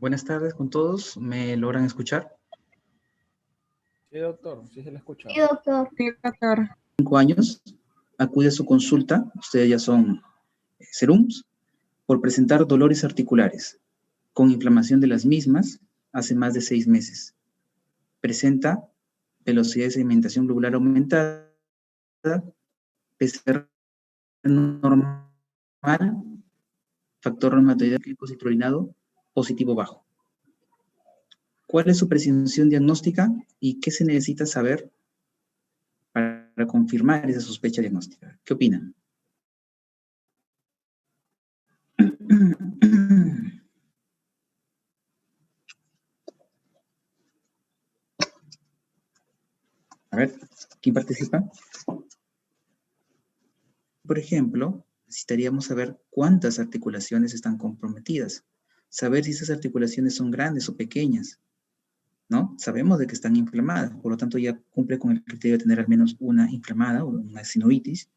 Buenas tardes con todos. ¿Me logran escuchar? Sí, doctor, sí se le escucha. Sí, doctor. Sí, doctor. 5 años, acude a su consulta, ustedes ya son serums, por presentar dolores articulares, con inflamación de las mismas hace más de 6 meses. Presenta velocidad de sedimentación globular aumentada, PCR normal, factor reumatoide glicositrulinado positivo bajo. ¿Cuál es su presunción diagnóstica y qué se necesita saber para confirmar esa sospecha diagnóstica? ¿Qué opinan? A ver, ¿quién participa? Por ejemplo, necesitaríamos saber cuántas articulaciones están comprometidas, saber si esas articulaciones son grandes o pequeñas, ¿no? Sabemos de que están inflamadas, por lo tanto ya cumple con el criterio de tener al menos una inflamada o una sinovitis,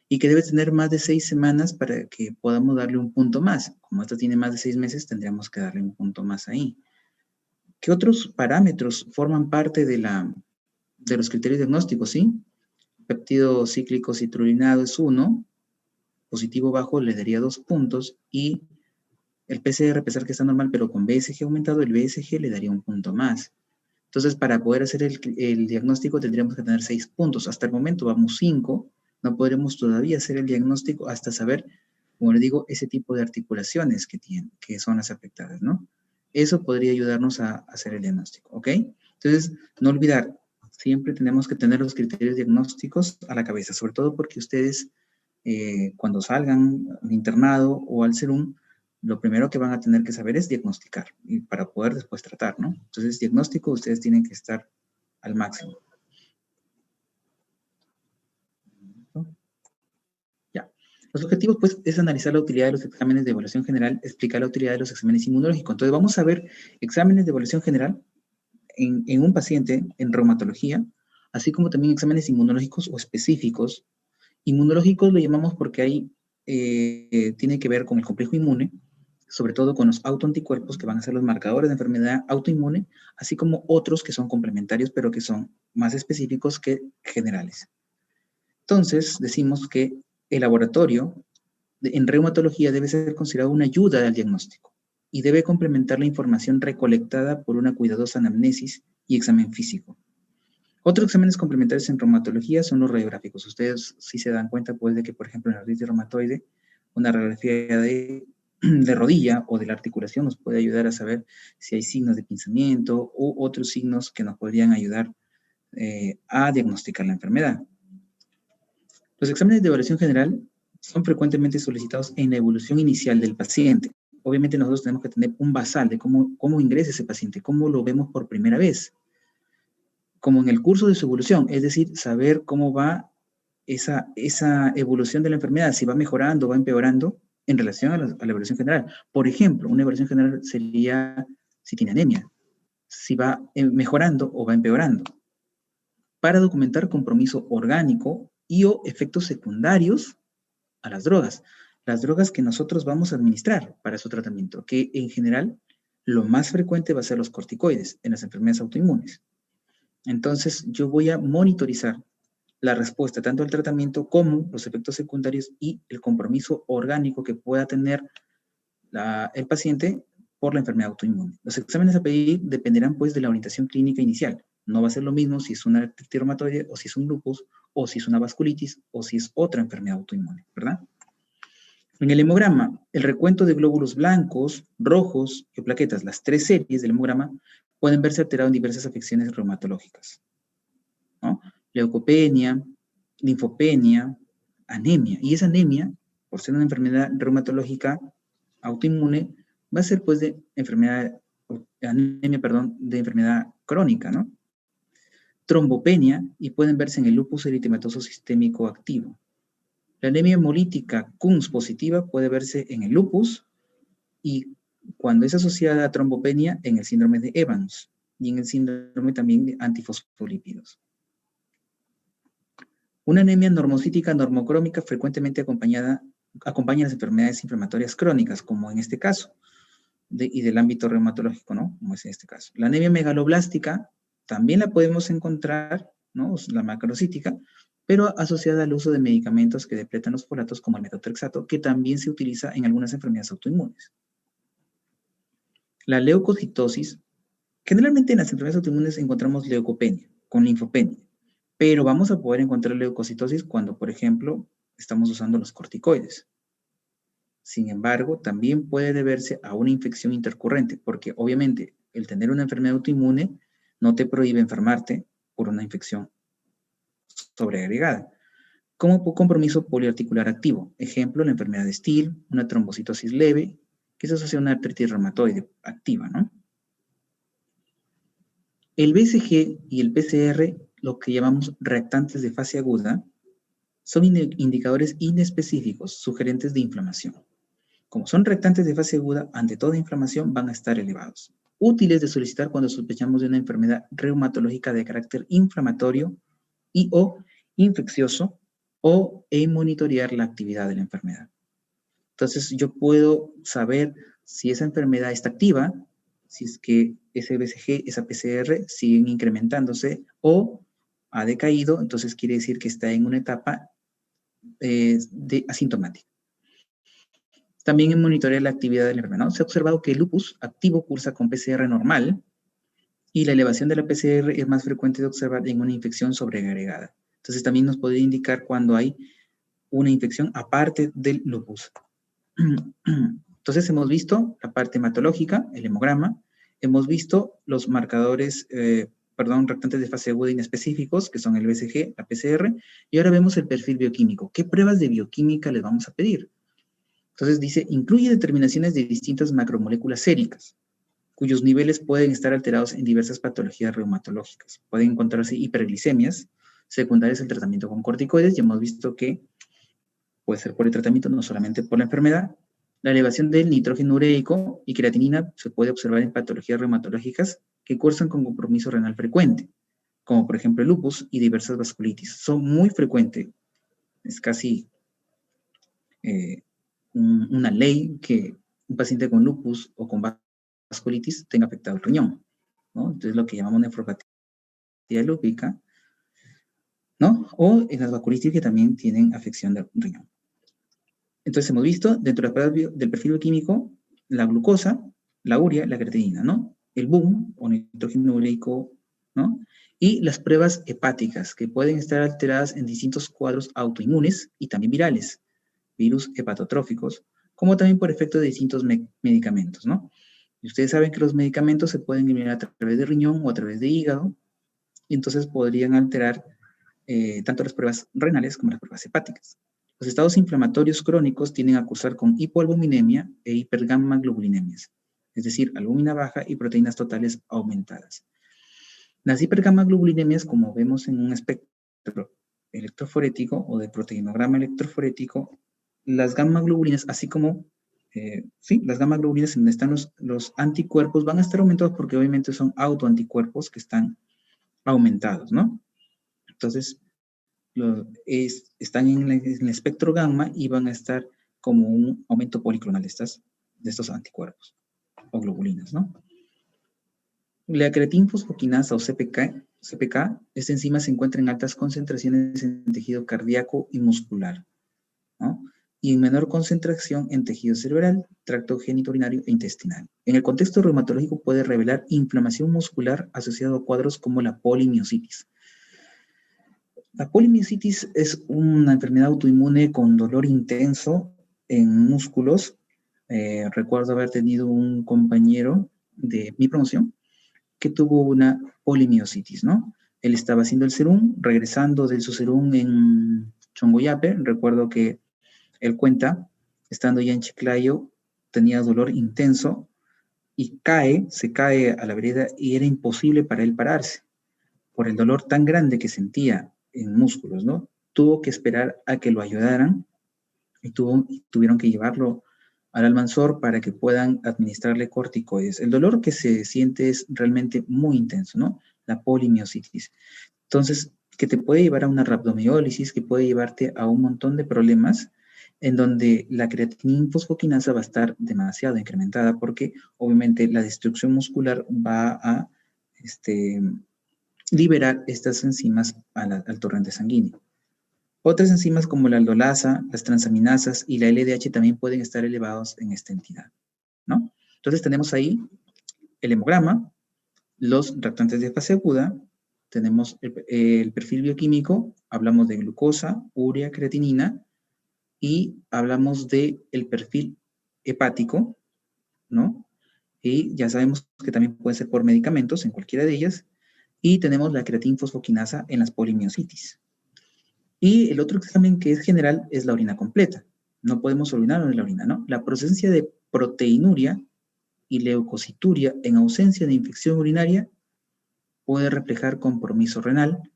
y que debe tener más de 6 semanas para que podamos darle un punto más. Como esto tiene más de 6 meses, tendríamos que darle un punto más ahí. ¿Qué otros parámetros forman parte de los criterios diagnósticos, sí? Péptido cíclico citrulinado es 1, positivo bajo le daría 2 puntos, y el PCR, a pesar que está normal, pero con BSG aumentado, el BSG le daría un punto más. Entonces, para poder hacer el diagnóstico tendríamos que tener 6 puntos. Hasta el momento vamos 5, no podremos todavía hacer el diagnóstico hasta saber, como le digo, ese tipo de articulaciones que tienen, que son las afectadas, ¿no? Eso podría ayudarnos a hacer el diagnóstico, ¿ok? Entonces, no olvidar, siempre tenemos que tener los criterios diagnósticos a la cabeza, sobre todo porque ustedes, cuando salgan al internado o al serum, lo primero que van a tener que saber es diagnosticar y para poder después tratar, ¿no? Entonces, diagnóstico, ustedes tienen que estar al máximo. Ya. Los objetivos, pues, es analizar la utilidad de los exámenes de evaluación general, explicar la utilidad de los exámenes inmunológicos. Entonces, vamos a ver exámenes de evaluación general en un paciente en reumatología, así como también exámenes inmunológicos o específicos. Inmunológicos lo llamamos porque ahí tiene que ver con el complejo inmune, sobre todo con los autoanticuerpos que van a ser los marcadores de enfermedad autoinmune, así como otros que son complementarios, pero que son más específicos que generales. Entonces, decimos que el laboratorio en reumatología debe ser considerado una ayuda al diagnóstico y debe complementar la información recolectada por una cuidadosa anamnesis y examen físico. Otros exámenes complementarios en reumatología son los radiográficos. Ustedes sí se dan cuenta, pues, de que, por ejemplo, en la artritis reumatoide, una radiografía de rodilla o de la articulación nos puede ayudar a saber si hay signos de pinzamiento u otros signos que nos podrían ayudar a diagnosticar la enfermedad. Los exámenes de evaluación general son frecuentemente solicitados en la evolución inicial del paciente. Obviamente nosotros tenemos que tener un basal de cómo ingresa ese paciente, cómo lo vemos por primera vez, como en el curso de su evolución, es decir, saber cómo va esa evolución de la enfermedad, si va mejorando o va empeorando en relación a la evaluación general. Por ejemplo, una evaluación general sería si tiene anemia, si va mejorando o va empeorando, para documentar compromiso orgánico y o efectos secundarios a las drogas que nosotros vamos a administrar para su tratamiento, que en general lo más frecuente va a ser los corticoides en las enfermedades autoinmunes. Entonces, yo voy a monitorizar la respuesta tanto al tratamiento como los efectos secundarios y el compromiso orgánico que pueda tener el paciente por la enfermedad autoinmune. Los exámenes a pedir dependerán, pues, de la orientación clínica inicial. No va a ser lo mismo si es una artritis reumatoide o si es un lupus o si es una vasculitis o si es otra enfermedad autoinmune, ¿verdad? En el hemograma, el recuento de glóbulos blancos, rojos y plaquetas, las 3 series del hemograma, pueden verse alterados en diversas afecciones reumatológicas, ¿no? Leucopenia, linfopenia, anemia. Y esa anemia, por ser una enfermedad reumatológica autoinmune, va a ser, pues, de enfermedad crónica, ¿no? Trombopenia, y pueden verse en el lupus eritematoso sistémico activo. La anemia hemolítica Kunz positiva puede verse en el lupus y cuando es asociada a trombopenia en el síndrome de Evans y en el síndrome también de antifosfolípidos. Una anemia normocítica normocrómica frecuentemente acompaña las enfermedades inflamatorias crónicas, como en este caso. y del ámbito reumatológico, ¿no? Como es en este caso. La anemia megaloblástica también la podemos encontrar, ¿no? La macrocítica, pero asociada al uso de medicamentos que depletan los folatos, como el metotrexato, que también se utiliza en algunas enfermedades autoinmunes. La leucocitosis, generalmente en las enfermedades autoinmunes encontramos leucopenia, con linfopenia, pero vamos a poder encontrar leucocitosis cuando, por ejemplo, estamos usando los corticoides. Sin embargo, también puede deberse a una infección intercurrente, porque obviamente el tener una enfermedad autoinmune no te prohíbe enfermarte por una infección sobreagregada, como compromiso poliarticular activo. Ejemplo, la enfermedad de Still, una trombocitosis leve, que se asocia a una artritis reumatoide activa, ¿no? El BCG y el PCR, lo que llamamos reactantes de fase aguda, son indicadores inespecíficos, sugerentes de inflamación. Como son reactantes de fase aguda, ante toda inflamación van a estar elevados. Útiles de solicitar cuando sospechamos de una enfermedad reumatológica de carácter inflamatorio y o infeccioso o monitorear la actividad de la enfermedad. Entonces, yo puedo saber si esa enfermedad está activa, si es que ese BCG, esa PCR siguen incrementándose o ha decaído, entonces quiere decir que está en una etapa de asintomática. También en monitorear la actividad de la enfermedad, ¿no? Se ha observado que el lupus activo cursa con PCR normal y la elevación de la PCR es más frecuente de observar en una infección sobreagregada. Entonces también nos puede indicar cuando hay una infección aparte del lupus. Entonces hemos visto la parte hematológica, el hemograma, hemos visto los marcadores, reactantes de fase aguda inespecíficos, que son el BCG, la PCR, y ahora vemos el perfil bioquímico. ¿Qué pruebas de bioquímica les vamos a pedir? Entonces dice, incluye determinaciones de distintas macromoléculas séricas, cuyos niveles pueden estar alterados en diversas patologías reumatológicas. Pueden encontrarse hiperglicemias secundarias al tratamiento con corticoides, y hemos visto que puede ser por el tratamiento, no solamente por la enfermedad. La elevación del nitrógeno ureico y creatinina se puede observar en patologías reumatológicas que cursan con compromiso renal frecuente, como por ejemplo el lupus y diversas vasculitis. Son muy frecuentes, es casi una ley que un paciente con lupus o con vasculitis tenga afectado el riñón, ¿no? Entonces lo que llamamos nefropatía lúpica, ¿no? O en las vasculitis que también tienen afección del riñón. Entonces hemos visto dentro del perfil bioquímico la glucosa, la urea, la creatinina, ¿no? El BUM o nitrógeno ureico, ¿no? Y las pruebas hepáticas que pueden estar alteradas en distintos cuadros autoinmunes y también virales, virus hepatotróficos, como también por efecto de distintos medicamentos, ¿no? Y ustedes saben que los medicamentos se pueden eliminar a través de riñón o a través de hígado, y entonces podrían alterar tanto las pruebas renales como las pruebas hepáticas. Los estados inflamatorios crónicos tienden a cursar con hipoalbuminemia e hipergamma-globulинemias, es decir, albúmina baja y proteínas totales aumentadas. Las hipergamma-globulинemias, como vemos en un espectro electroforético o de proteinograma electroforético, las gamma-globulinas, así como, las gamma-globulinas en donde están los anticuerpos van a estar aumentados porque obviamente son autoanticuerpos que están aumentados, ¿no? Entonces, están en el espectro gamma y van a estar como un aumento policlonal de estos anticuerpos o globulinas, ¿no? La creatinfosfoquinasa o CPK, esta enzima se encuentra en altas concentraciones en tejido cardíaco y muscular, ¿no? Y en menor concentración en tejido cerebral, tracto genitourinario e intestinal. En el contexto reumatológico puede revelar inflamación muscular asociada a cuadros como la polimiositis. La polimiositis es una enfermedad autoinmune con dolor intenso en músculos. Recuerdo haber tenido un compañero de mi promoción que tuvo una polimiositis, ¿no? Él estaba haciendo el serum, regresando de su serum en Chongoyape. Recuerdo que él cuenta, estando ya en Chiclayo, tenía dolor intenso y se cae a la vereda y era imposible para él pararse por el dolor tan grande que sentía en músculos, ¿no? Tuvo que esperar a que lo ayudaran y tuvieron que llevarlo al Almanzor para que puedan administrarle corticoides. El dolor que se siente es realmente muy intenso, ¿no? La polimiositis. Entonces, que te puede llevar a una rhabdomiólisis, que puede llevarte a un montón de problemas en donde la creatinina fosfoquinasa va a estar demasiado incrementada porque obviamente la destrucción muscular va a liberar estas enzimas al torrente sanguíneo. Otras enzimas como la aldolasa, las transaminasas y la LDH también pueden estar elevados en esta entidad, ¿no? Entonces tenemos ahí el hemograma, los reactantes de fase aguda, tenemos el perfil bioquímico, hablamos de glucosa, urea, creatinina, y hablamos del perfil hepático, ¿no? Y ya sabemos que también puede ser por medicamentos en cualquiera de ellas, y tenemos la creatina fosfoquinasa en las polimiositis. Y el otro examen que es general es la orina completa. No podemos olvidarnos de la orina, ¿no? La presencia de proteinuria y leucocituria en ausencia de infección urinaria puede reflejar compromiso renal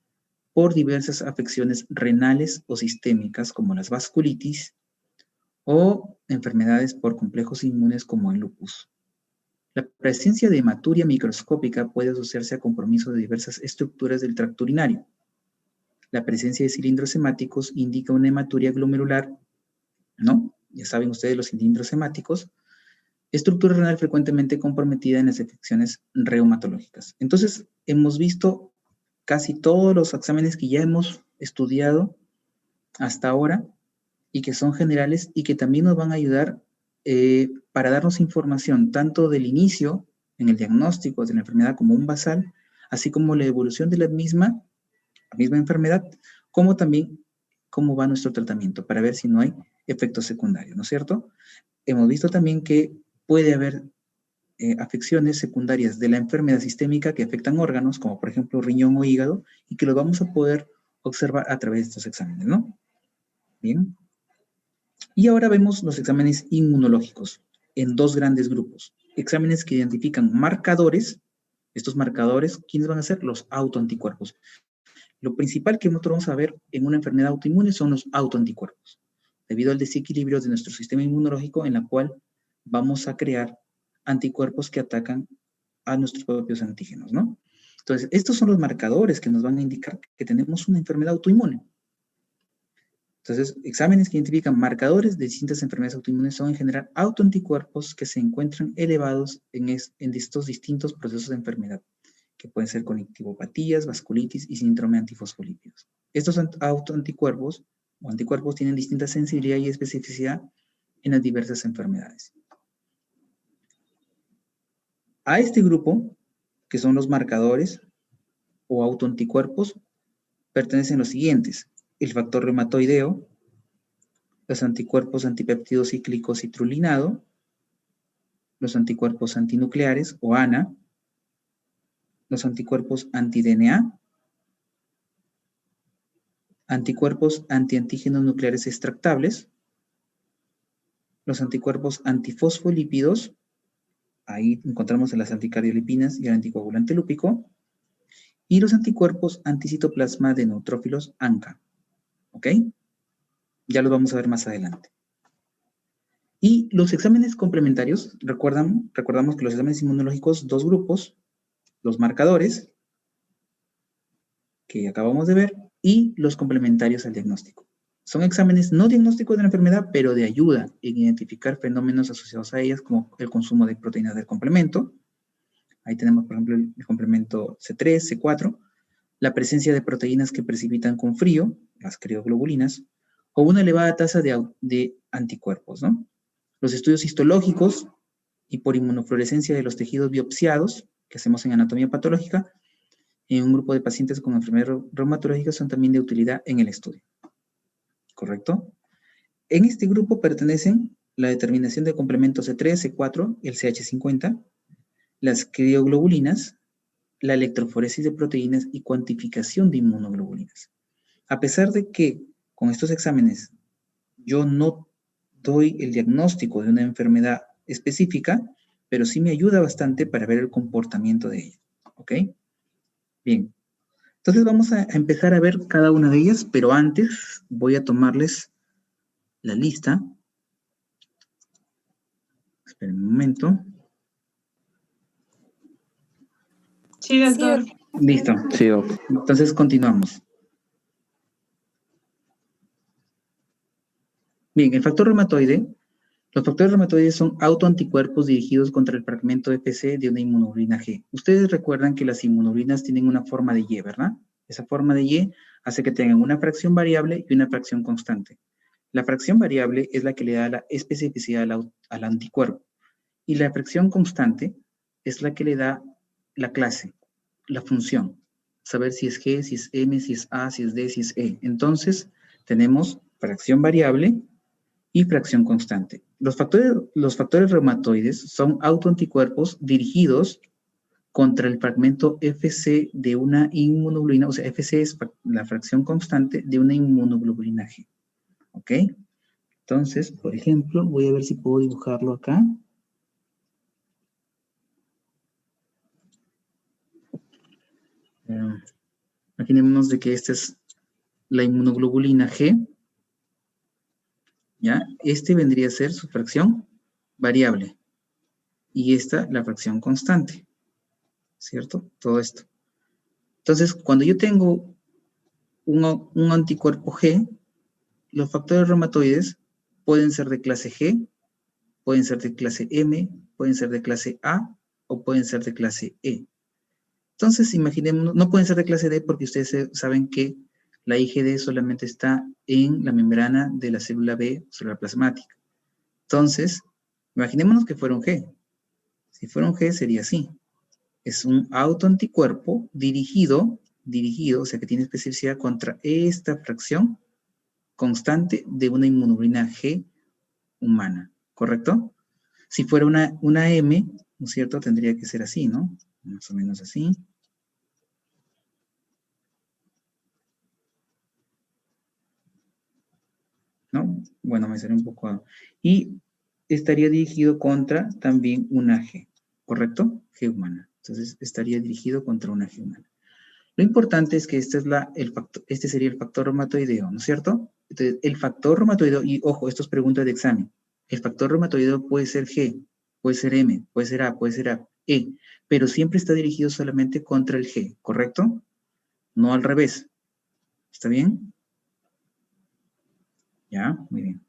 por diversas afecciones renales o sistémicas como las vasculitis o enfermedades por complejos inmunes como el lupus. La presencia de hematuria microscópica puede asociarse a compromiso de diversas estructuras del tracto urinario. La presencia de cilindros hemáticos indica una hematuria glomerular, ¿no? Ya saben ustedes los cilindros hemáticos. Estructura renal frecuentemente comprometida en las afecciones reumatológicas. Entonces, hemos visto casi todos los exámenes que ya hemos estudiado hasta ahora y que son generales y que también nos van a ayudar para darnos información tanto del inicio en el diagnóstico de la enfermedad como un basal, así como la evolución de la misma enfermedad, como también cómo va nuestro tratamiento para ver si no hay efectos secundarios, ¿no es cierto? Hemos visto también que puede haber afecciones secundarias de la enfermedad sistémica que afectan órganos, como por ejemplo riñón o hígado, y que lo vamos a poder observar a través de estos exámenes, ¿no? Bien. Y ahora vemos los exámenes inmunológicos en dos grandes grupos. Exámenes que identifican marcadores. Estos marcadores, ¿quiénes van a ser? Los autoanticuerpos. Lo principal que nosotros vamos a ver en una enfermedad autoinmune son los autoanticuerpos, debido al desequilibrio de nuestro sistema inmunológico en la cual vamos a crear anticuerpos que atacan a nuestros propios antígenos, ¿no? Entonces, estos son los marcadores que nos van a indicar que tenemos una enfermedad autoinmune. Entonces, exámenes que identifican marcadores de distintas enfermedades autoinmunes son en general autoanticuerpos que se encuentran elevados en estos distintos procesos de enfermedad, que pueden ser conectivopatías, vasculitis y síndrome antifosfolípidos. Estos autoanticuerpos o anticuerpos tienen distinta sensibilidad y especificidad en las diversas enfermedades. A este grupo, que son los marcadores o autoanticuerpos, pertenecen los siguientes: el factor reumatoideo, los anticuerpos antipéptido cíclico citrulinado, los anticuerpos antinucleares o ANA, los anticuerpos anti-DNA, anticuerpos antiantígenos nucleares extractables, los anticuerpos antifosfolípidos, ahí encontramos a las anticardiolipinas y el anticoagulante lúpico, y los anticuerpos anticitoplasma de neutrófilos ANCA, ¿ok? Ya los vamos a ver más adelante. Y los exámenes complementarios, recordamos que los exámenes inmunológicos, dos grupos, los marcadores, que acabamos de ver, y los complementarios al diagnóstico. Son exámenes no diagnósticos de la enfermedad, pero de ayuda en identificar fenómenos asociados a ellas, como el consumo de proteínas del complemento. Ahí tenemos, por ejemplo, el complemento C3, C4, la presencia de proteínas que precipitan con frío, las crioglobulinas, o una elevada tasa de anticuerpos, ¿no? Los estudios histológicos y por inmunofluorescencia de los tejidos biopsiados, que hacemos en anatomía patológica, en un grupo de pacientes con enfermedades reumatológicas son también de utilidad en el estudio. ¿Correcto? En este grupo pertenecen la determinación de complementos C3, C4, el CH50, las crioglobulinas, la electroforesis de proteínas y cuantificación de inmunoglobulinas. A pesar de que con estos exámenes yo no doy el diagnóstico de una enfermedad específica, pero sí me ayuda bastante para ver el comportamiento de ella. ¿Ok? Bien. Entonces vamos a empezar a ver cada una de ellas, pero antes voy a tomarles la lista. Esperen un momento. Sí, doctor. Listo. Sí, doctor. Entonces continuamos. Bien, el factor reumatoide, los factores reumatoides son autoanticuerpos dirigidos contra el fragmento FC de una inmunoglobulina G. Ustedes recuerdan que las inmunoglobulinas tienen una forma de Y, ¿verdad? Esa forma de Y hace que tengan una fracción variable y una fracción constante. La fracción variable es la que le da la especificidad al anticuerpo. Y la fracción constante es la que le da la clase, la función. Saber si es G, si es M, si es A, si es D, si es E. Entonces, tenemos fracción variable y fracción constante. Los factores reumatoides son autoanticuerpos dirigidos contra el fragmento FC de una inmunoglobulina, o sea, FC es la fracción constante de una inmunoglobulina G. ¿Ok? Entonces, por ejemplo, voy a ver si puedo dibujarlo acá. Imaginémonos de que esta es la inmunoglobulina G. ¿Ya? Este vendría a ser su fracción variable. Y esta la fracción constante. ¿Cierto? Todo esto. Entonces, cuando yo tengo un anticuerpo G, los factores reumatoides pueden ser de clase G, pueden ser de clase M, pueden ser de clase A o pueden ser de clase E. Entonces, imaginemos, no pueden ser de clase D porque ustedes saben que la IgD solamente está en la membrana de la célula B, célula plasmática. Entonces, imaginémonos que fuera un G. Si fuera un G sería así. Es un autoanticuerpo dirigido, o sea que tiene especificidad contra esta fracción constante de una inmunoglobulina G humana, ¿correcto? Si fuera una M, ¿no es cierto? Tendría que ser así, ¿no? Más o menos así. ¿No? Bueno, me sale un poco... Y estaría dirigido contra también una G, ¿correcto? G humana. Entonces, estaría dirigido contra una G humana. Lo importante es que este sería el factor reumatoideo, ¿no es cierto? Entonces, el factor reumatoideo, y ojo, esto es pregunta de examen. El factor reumatoideo puede ser G, puede ser M, puede ser A, puede ser E, pero siempre está dirigido solamente contra el G, ¿correcto? No al revés. ¿Está bien? Ya, muy bien.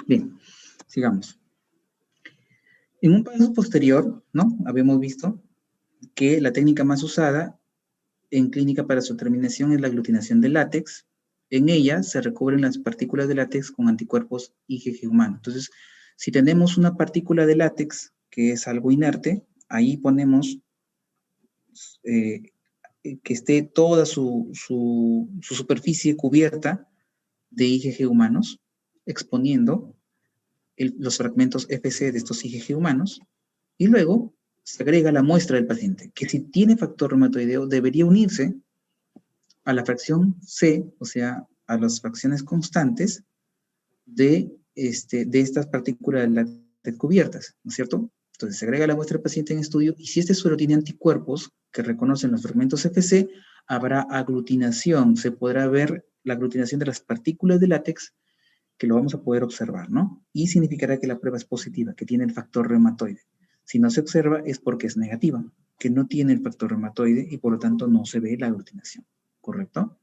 Bien, sigamos. En un paso posterior, ¿no? Habíamos visto que la técnica más usada en clínica para su determinación es la aglutinación de látex. En ella se recubren las partículas de látex con anticuerpos IgG humano. Entonces, si tenemos una partícula de látex que es algo inerte, ahí ponemos que esté toda su superficie cubierta de IgG humanos, exponiendo los fragmentos FC de estos IgG humanos, y luego se agrega la muestra del paciente, que si tiene factor reumatoideo debería unirse a la fracción C, o sea, a las fracciones constantes de estas partículas cubiertas, ¿no es cierto? Entonces se agrega la muestra del paciente en estudio y si este suero tiene anticuerpos que reconocen los fragmentos FC, habrá aglutinación, se podrá ver la aglutinación de las partículas de látex que lo vamos a poder observar, ¿no? Y significará que la prueba es positiva, que tiene el factor reumatoide. Si no se observa es porque es negativa, que no tiene el factor reumatoide y por lo tanto no se ve la aglutinación, ¿correcto?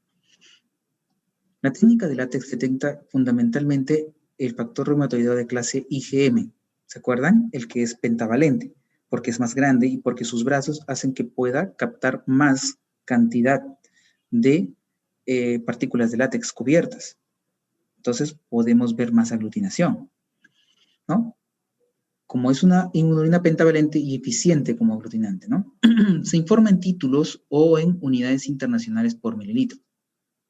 La técnica de látex detecta fundamentalmente el factor reumatoideo de clase IgM, ¿se acuerdan? El que es pentavalente, porque es más grande y porque sus brazos hacen que pueda captar más cantidad de partículas de látex cubiertas. Entonces podemos ver más aglutinación, ¿no? Como es una inmunoglobulina pentavalente y eficiente como aglutinante, ¿no? Se informa en títulos o en unidades internacionales por mililitro.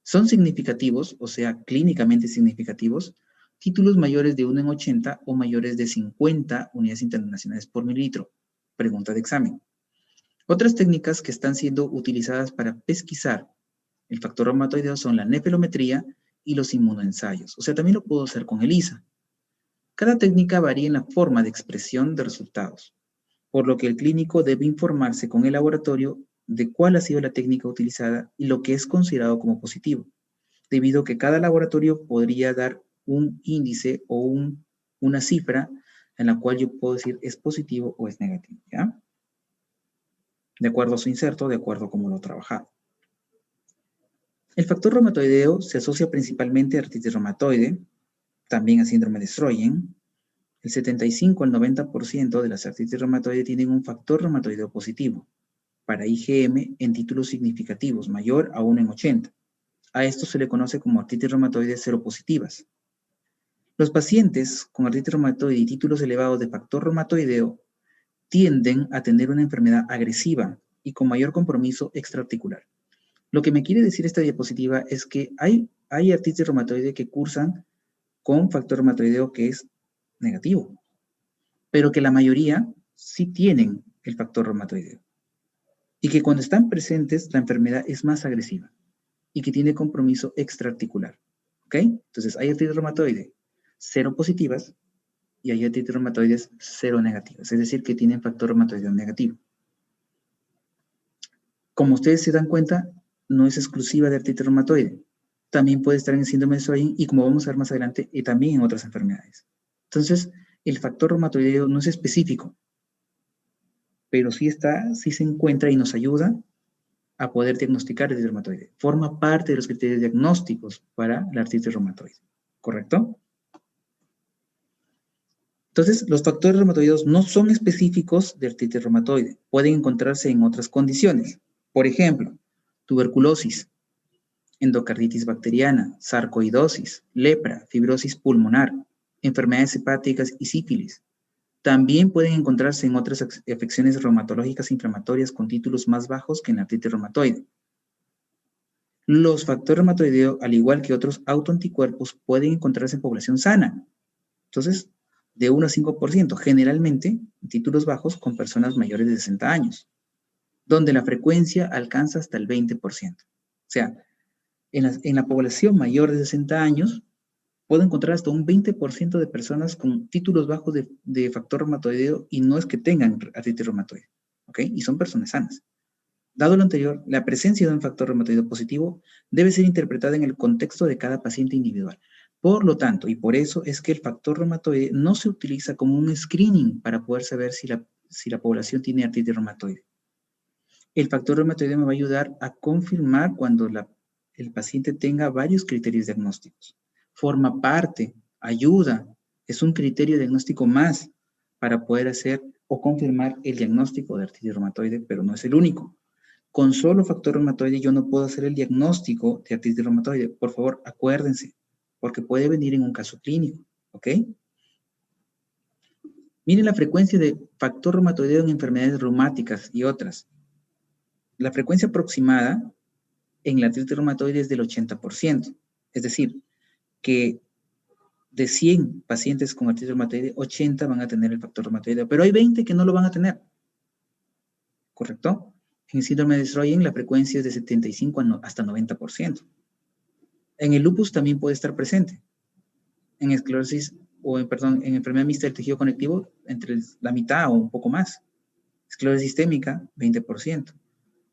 Son significativos, o sea, clínicamente significativos, títulos mayores de 1 en 80 o mayores de 50 unidades internacionales por mililitro. Pregunta de examen. Otras técnicas que están siendo utilizadas para pesquisar el factor reumatoideo son la nefelometría y los inmunoensayos. O sea, también lo puedo hacer con ELISA. Cada técnica varía en la forma de expresión de resultados, por lo que el clínico debe informarse con el laboratorio de cuál ha sido la técnica utilizada y lo que es considerado como positivo, debido a que cada laboratorio podría dar un índice o una cifra en la cual yo puedo decir es positivo o es negativo, ¿ya? De acuerdo a su inserto, de acuerdo a cómo lo he trabajado. El factor reumatoideo se asocia principalmente a artritis reumatoide, también a síndrome de Sjögren. El 75 al 90% de las artritis reumatoide tienen un factor reumatoideo positivo, para IgM en títulos significativos, mayor a 1 en 80. A esto se le conoce como artritis reumatoide seropositivas. Los pacientes con artritis reumatoide y títulos elevados de factor reumatoideo tienden a tener una enfermedad agresiva y con mayor compromiso extraarticular. Lo que me quiere decir esta diapositiva es que hay artritis reumatoide que cursan con factor reumatoideo que es negativo, pero que la mayoría sí tienen el factor reumatoideo. Y que cuando están presentes, la enfermedad es más agresiva y que tiene compromiso extraarticular. ¿Ok? Entonces, hay artritis reumatoide seropositivas y hay artritis reumatoides seronegativas, es decir, que tienen factor reumatoideo negativo. Como ustedes se dan cuenta, no es exclusiva de artritis reumatoide. También puede estar en el síndrome de Sjögren y, como vamos a ver más adelante, también en otras enfermedades. Entonces, el factor reumatoideo no es específico, pero sí se encuentra y nos ayuda a poder diagnosticar artritis reumatoide. Forma parte de los criterios diagnósticos para la artritis reumatoide, ¿correcto? Entonces, los factores reumatoideos no son específicos de artritis reumatoide. Pueden encontrarse en otras condiciones. Por ejemplo, tuberculosis, endocarditis bacteriana, sarcoidosis, lepra, fibrosis pulmonar, enfermedades hepáticas y sífilis. También pueden encontrarse en otras afecciones reumatológicas inflamatorias con títulos más bajos que en la artritis reumatoide. Los factores reumatoideos, al igual que otros autoanticuerpos, pueden encontrarse en población sana. Entonces, de 1 a 5%, generalmente en títulos bajos con personas mayores de 60 años, donde la frecuencia alcanza hasta el 20%. O sea, en la población mayor de 60 años, puedo encontrar hasta un 20% de personas con títulos bajos de factor reumatoideo y no es que tengan artritis reumatoide, ¿ok? Y son personas sanas. Dado lo anterior, la presencia de un factor reumatoideo positivo debe ser interpretada en el contexto de cada paciente individual. Por lo tanto, y por eso es que el factor reumatoide no se utiliza como un screening para poder saber si la población tiene artritis reumatoide. El factor reumatoide me va a ayudar a confirmar cuando el paciente tenga varios criterios diagnósticos. Forma parte, ayuda, es un criterio diagnóstico más para poder hacer o confirmar el diagnóstico de artritis reumatoide, pero no es el único. Con solo factor reumatoide yo no puedo hacer el diagnóstico de artritis reumatoide. Por favor, acuérdense, porque puede venir en un caso clínico, ¿ok? Miren la frecuencia de factor reumatoideo en enfermedades reumáticas y otras. La frecuencia aproximada en la artritis reumatoide es del 80%. Es decir, que de 100 pacientes con artritis reumatoide, 80 van a tener el factor reumatoideo, pero hay 20 que no lo van a tener. ¿Correcto? En el síndrome de Sjögren la frecuencia es de 75 hasta 90%. En el lupus también puede estar presente. En esclerosis, en enfermedad mixta del tejido conectivo, entre la mitad o un poco más. Esclerosis sistémica, 20%.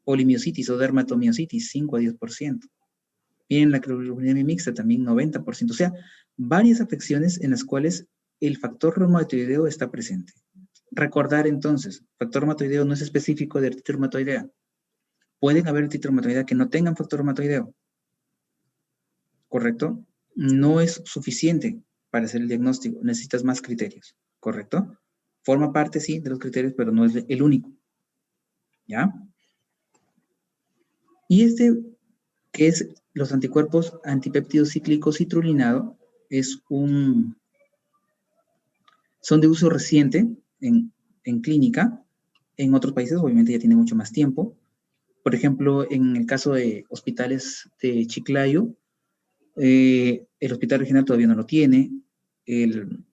Polimiositis o dermatomiositis, 5 a 10%. Miren la clorofluorina mixta, también 90%. O sea, varias afecciones en las cuales el factor reumatoideo está presente. Recordar entonces, factor reumatoideo no es específico de artritis reumatoidea. Pueden haber artritis reumatoidea que no tengan factor reumatoideo. ¿Correcto? No es suficiente para hacer el diagnóstico. Necesitas más criterios. ¿Correcto? Forma parte, sí, de los criterios, pero no es el único. ¿Ya? Y que es los anticuerpos antipéptido cíclico citrulinado, son de uso reciente en clínica. En otros países, obviamente, ya tiene mucho más tiempo. Por ejemplo, en el caso de hospitales de Chiclayo, el Hospital Regional todavía no lo tiene. El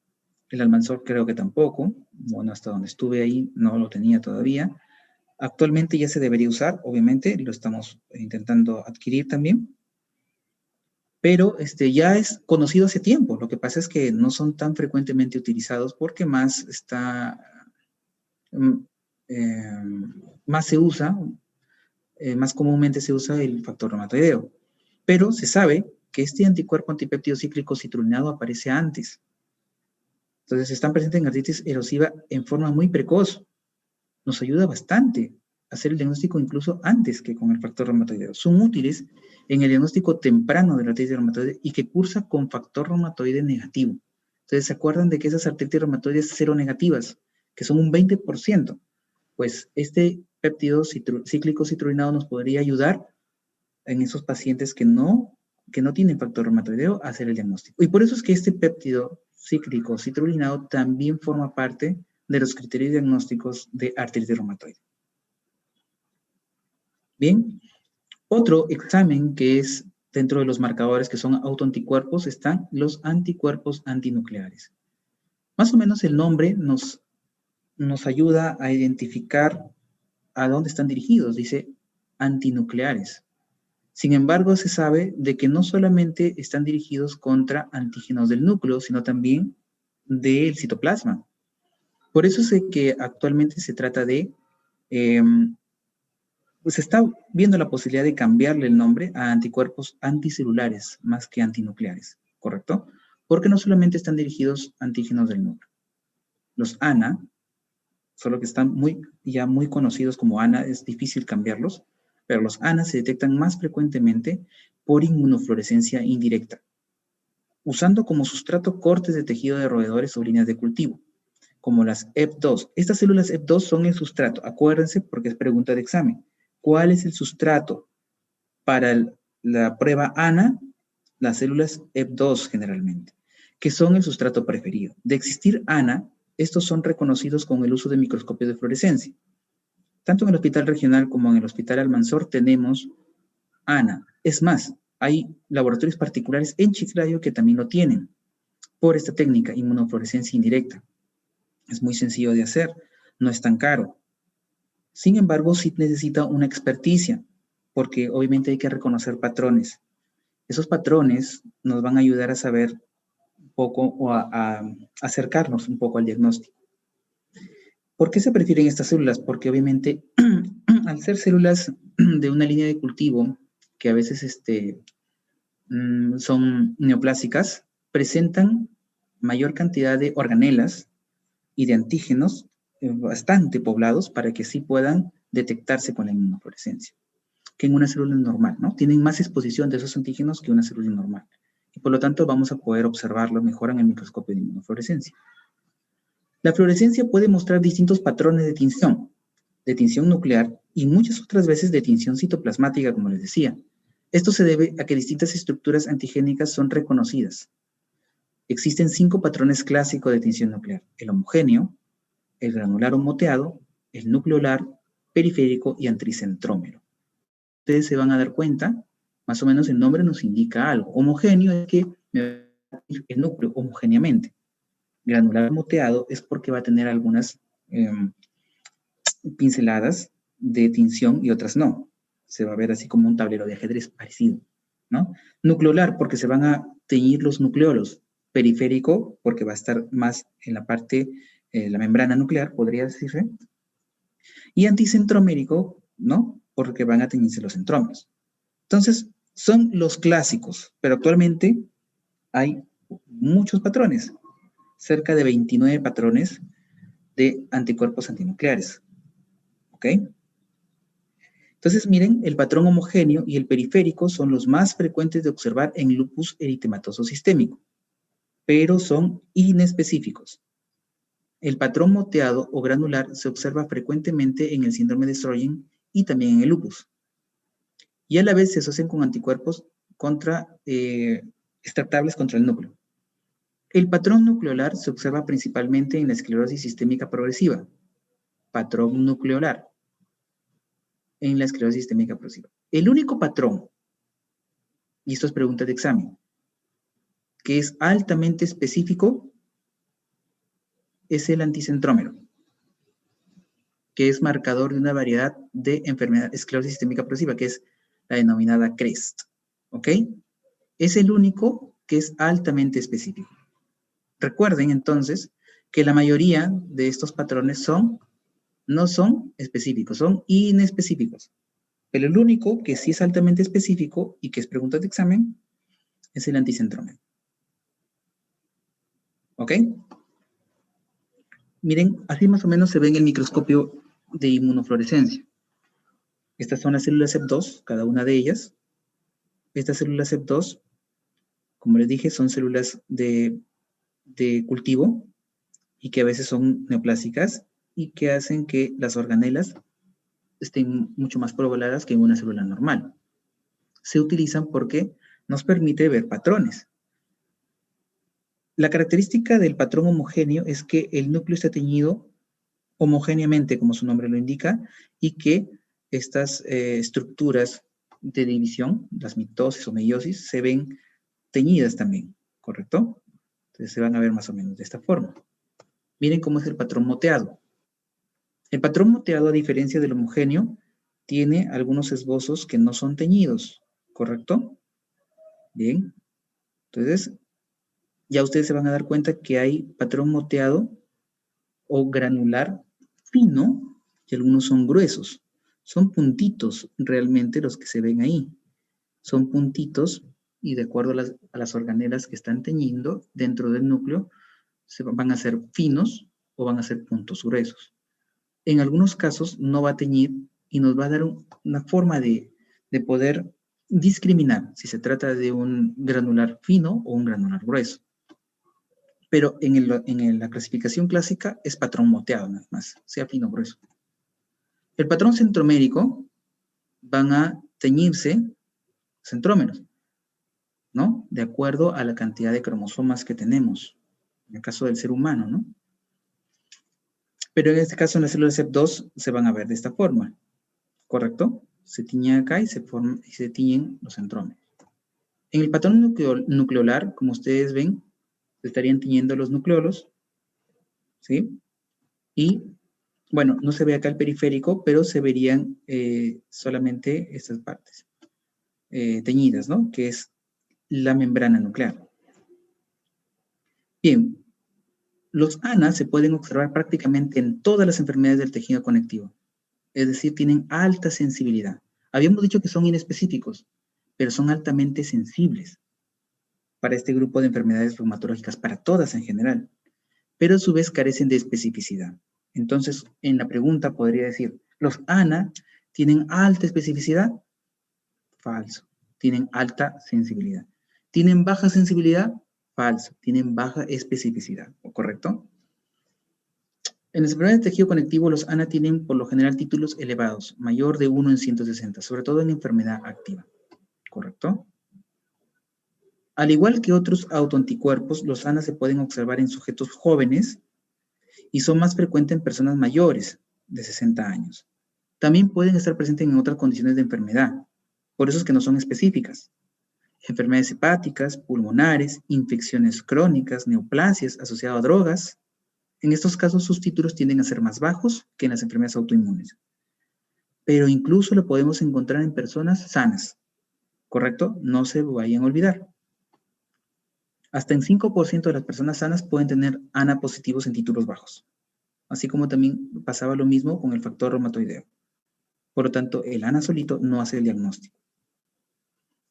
Almanzor creo que tampoco. Bueno, hasta donde estuve ahí no lo tenía todavía. Actualmente ya se debería usar, obviamente, lo estamos intentando adquirir también. Pero ya es conocido hace tiempo. Lo que pasa es que no son tan frecuentemente utilizados porque más se usa, más comúnmente se usa el factor reumatoideo. Pero se sabe que este anticuerpo antipéptido cíclico citrulinado aparece antes. Entonces, están presentes en artritis erosiva en forma muy precoz. Nos ayuda bastante a hacer el diagnóstico incluso antes que con el factor reumatoideo. Son útiles en el diagnóstico temprano de la artritis reumatoide y que cursa con factor reumatoide negativo. Entonces, ¿se acuerdan de que esas artritis reumatoides seronegativas, que son un 20%? Pues este péptido cíclico citrulinado nos podría ayudar en esos pacientes que no tienen factor reumatoideo a hacer el diagnóstico. Y por eso es que este péptido cíclico citrulinado también forma parte de los criterios diagnósticos de artritis reumatoide. Bien, otro examen que es dentro de los marcadores que son autoanticuerpos están los anticuerpos antinucleares. Más o menos el nombre nos ayuda a identificar a dónde están dirigidos, dice antinucleares. Sin embargo, se sabe de que no solamente están dirigidos contra antígenos del núcleo, sino también del citoplasma. Por eso sé que actualmente se trata de, pues se está viendo la posibilidad de cambiarle el nombre a anticuerpos anticelulares más que antinucleares, ¿correcto? Porque no solamente están dirigidos a antígenos del núcleo. Los ANA, solo que están ya muy conocidos como ANA, es difícil cambiarlos, pero los ANA se detectan más frecuentemente por inmunofluorescencia indirecta, usando como sustrato cortes de tejido de roedores o líneas de cultivo, como las EP2. Estas células EP2 son el sustrato. Acuérdense, porque es pregunta de examen. ¿Cuál es el sustrato para la prueba ANA? Las células EP2 generalmente, que son el sustrato preferido. De existir ANA, estos son reconocidos con el uso de microscopio de fluorescencia. Tanto en el Hospital Regional como en el Hospital Almanzor tenemos ANA. Es más, hay laboratorios particulares en Chiclayo que también lo tienen por esta técnica, inmunofluorescencia indirecta. Es muy sencillo de hacer, no es tan caro. Sin embargo, sí necesita una experticia, porque obviamente hay que reconocer patrones. Esos patrones nos van a ayudar a saber un poco o a acercarnos un poco al diagnóstico. ¿Por qué se prefieren estas células? Porque obviamente al ser células de una línea de cultivo que a veces son neoplásicas, presentan mayor cantidad de organelas y de antígenos bastante poblados para que sí puedan detectarse con la inmunofluorescencia, que en una célula normal, ¿no? Tienen más exposición de esos antígenos que una célula normal. Y por lo tanto vamos a poder observarlo mejor en el microscopio de inmunofluorescencia. La fluorescencia puede mostrar distintos patrones de tinción nuclear y muchas otras veces de tinción citoplasmática, como les decía. Esto se debe a que distintas estructuras antigénicas son reconocidas. Existen 5 patrones clásicos de tinción nuclear: el homogéneo, el granular o moteado, el nucleolar, periférico y antricentrómero. Ustedes se van a dar cuenta, más o menos el nombre nos indica algo. Homogéneo es que me va a ir el núcleo homogéneamente. Granular moteado es porque va a tener algunas pinceladas de tinción y otras no. Se va a ver así como un tablero de ajedrez parecido, ¿no? Nucleolar porque se van a teñir los nucleolos. Periférico porque va a estar más en la parte, la membrana nuclear, podría decirse. Y anticentrómerico, ¿no? Porque van a teñirse los centrómeros. Entonces, son los clásicos, pero actualmente hay muchos patrones. Cerca de 29 patrones de anticuerpos antinucleares. ¿Ok? Entonces, miren, el patrón homogéneo y el periférico son los más frecuentes de observar en lupus eritematoso sistémico, pero son inespecíficos. El patrón moteado o granular se observa frecuentemente en el síndrome de Sjögren y también en el lupus. Y a la vez se asocian con anticuerpos extractables contra el núcleo. El patrón nucleolar se observa principalmente en la esclerosis sistémica progresiva. Patrón nucleolar en la esclerosis sistémica progresiva. El único patrón, y esto es pregunta de examen, que es altamente específico, es el anticentrómero, que es marcador de una variedad de enfermedad esclerosis sistémica progresiva, que es la denominada CREST. ¿Ok? Es el único que es altamente específico. Recuerden entonces que la mayoría de estos patrones no son específicos, son inespecíficos. Pero el único que sí es altamente específico y que es pregunta de examen es el anticentrómero. ¿Ok? Miren, así más o menos se ve en el microscopio de inmunofluorescencia. Estas son las células CEP2, cada una de ellas. Estas células CEP2, como les dije, son células de cultivo y que a veces son neoplásicas y que hacen que las organelas estén mucho más pobladas que en una célula normal. Se utilizan porque nos permite ver patrones. La característica del patrón homogéneo es que el núcleo está teñido homogéneamente, como su nombre lo indica, y que estas estructuras de división, las mitosis o meiosis, se ven teñidas también, ¿correcto? Entonces se van a ver más o menos de esta forma. Miren cómo es el patrón moteado. El patrón moteado, a diferencia del homogéneo, tiene algunos esbozos que no son teñidos, ¿correcto? Bien. Entonces, ya ustedes se van a dar cuenta que hay patrón moteado o granular fino y algunos son gruesos. Son puntitos realmente los que se ven ahí. Son puntitos y de acuerdo a las organelas que están teñiendo dentro del núcleo, van a ser finos o van a ser puntos gruesos. En algunos casos no va a teñir y nos va a dar una forma de poder discriminar si se trata de un granular fino o un granular grueso. Pero en la clasificación clásica es patrón moteado nada más, sea fino o grueso. El patrón centromérico van a teñirse centrómeros, ¿no? De acuerdo a la cantidad de cromosomas que tenemos, en el caso del ser humano, ¿no? Pero en este caso en las células CEP2 se van a ver de esta forma, ¿correcto? Se tiñen acá y se tiñen los centrómeros. En el patrón nucleolar, como ustedes ven, se estarían tiñendo los nucleolos, ¿sí? Y, bueno, no se ve acá el periférico, pero se verían solamente estas partes teñidas, ¿no? Que es la membrana nuclear. Bien, los ANA se pueden observar prácticamente en todas las enfermedades del tejido conectivo. Es decir, tienen alta sensibilidad. Habíamos dicho que son inespecíficos, pero son altamente sensibles para este grupo de enfermedades reumatológicas, para todas en general, pero a su vez carecen de especificidad. Entonces, en la pregunta podría decir, ¿los ANA tienen alta especificidad? Falso. Tienen alta sensibilidad. ¿Tienen baja sensibilidad? Falso. Tienen baja especificidad, ¿correcto? En las enfermedades de tejido conectivo, los ANA tienen por lo general títulos elevados, mayor de 1 en 160, sobre todo en enfermedad activa, ¿correcto? Al igual que otros autoanticuerpos, los ANA se pueden observar en sujetos jóvenes y son más frecuentes en personas mayores de 60 años. También pueden estar presentes en otras condiciones de enfermedad, por eso es que no son específicas. Enfermedades hepáticas, pulmonares, infecciones crónicas, neoplasias asociadas a drogas. En estos casos, sus títulos tienden a ser más bajos que en las enfermedades autoinmunes. Pero incluso lo podemos encontrar en personas sanas, ¿correcto? No se vayan a olvidar. Hasta en 5% de las personas sanas pueden tener ANA positivos en títulos bajos. Así como también pasaba lo mismo con el factor reumatoideo. Por lo tanto, el ANA solito no hace el diagnóstico.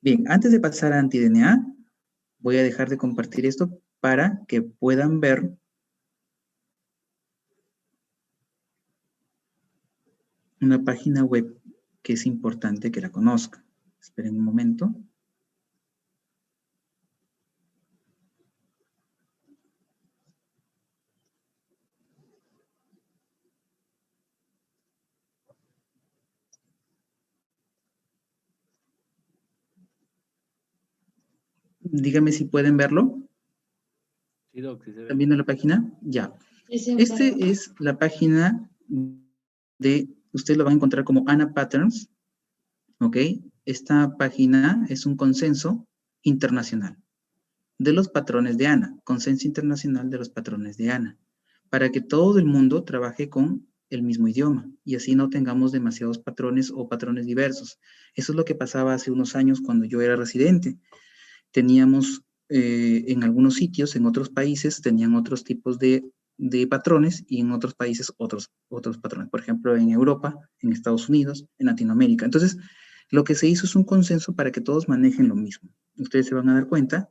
Bien, antes de pasar a anti-DNA, voy a dejar de compartir esto para que puedan ver una página web que es importante que la conozcan. Esperen un momento. Dígame si pueden verlo. Sí, Doc, sí se ve. ¿Están viendo la página? Ya. Sí, Esta es la página de, ustedes lo van a encontrar como ANA Patterns, ¿ok? Esta página es un consenso internacional de los patrones de ANA, consenso internacional de los patrones de ANA, para que todo el mundo trabaje con el mismo idioma y así no tengamos demasiados patrones o patrones diversos. Eso es lo que pasaba hace unos años cuando yo era residente. Teníamos en algunos sitios, en otros países, tenían otros tipos de patrones y en otros países otros patrones. Por ejemplo, en Europa, en Estados Unidos, en Latinoamérica. Entonces, lo que se hizo es un consenso para que todos manejen lo mismo. Ustedes se van a dar cuenta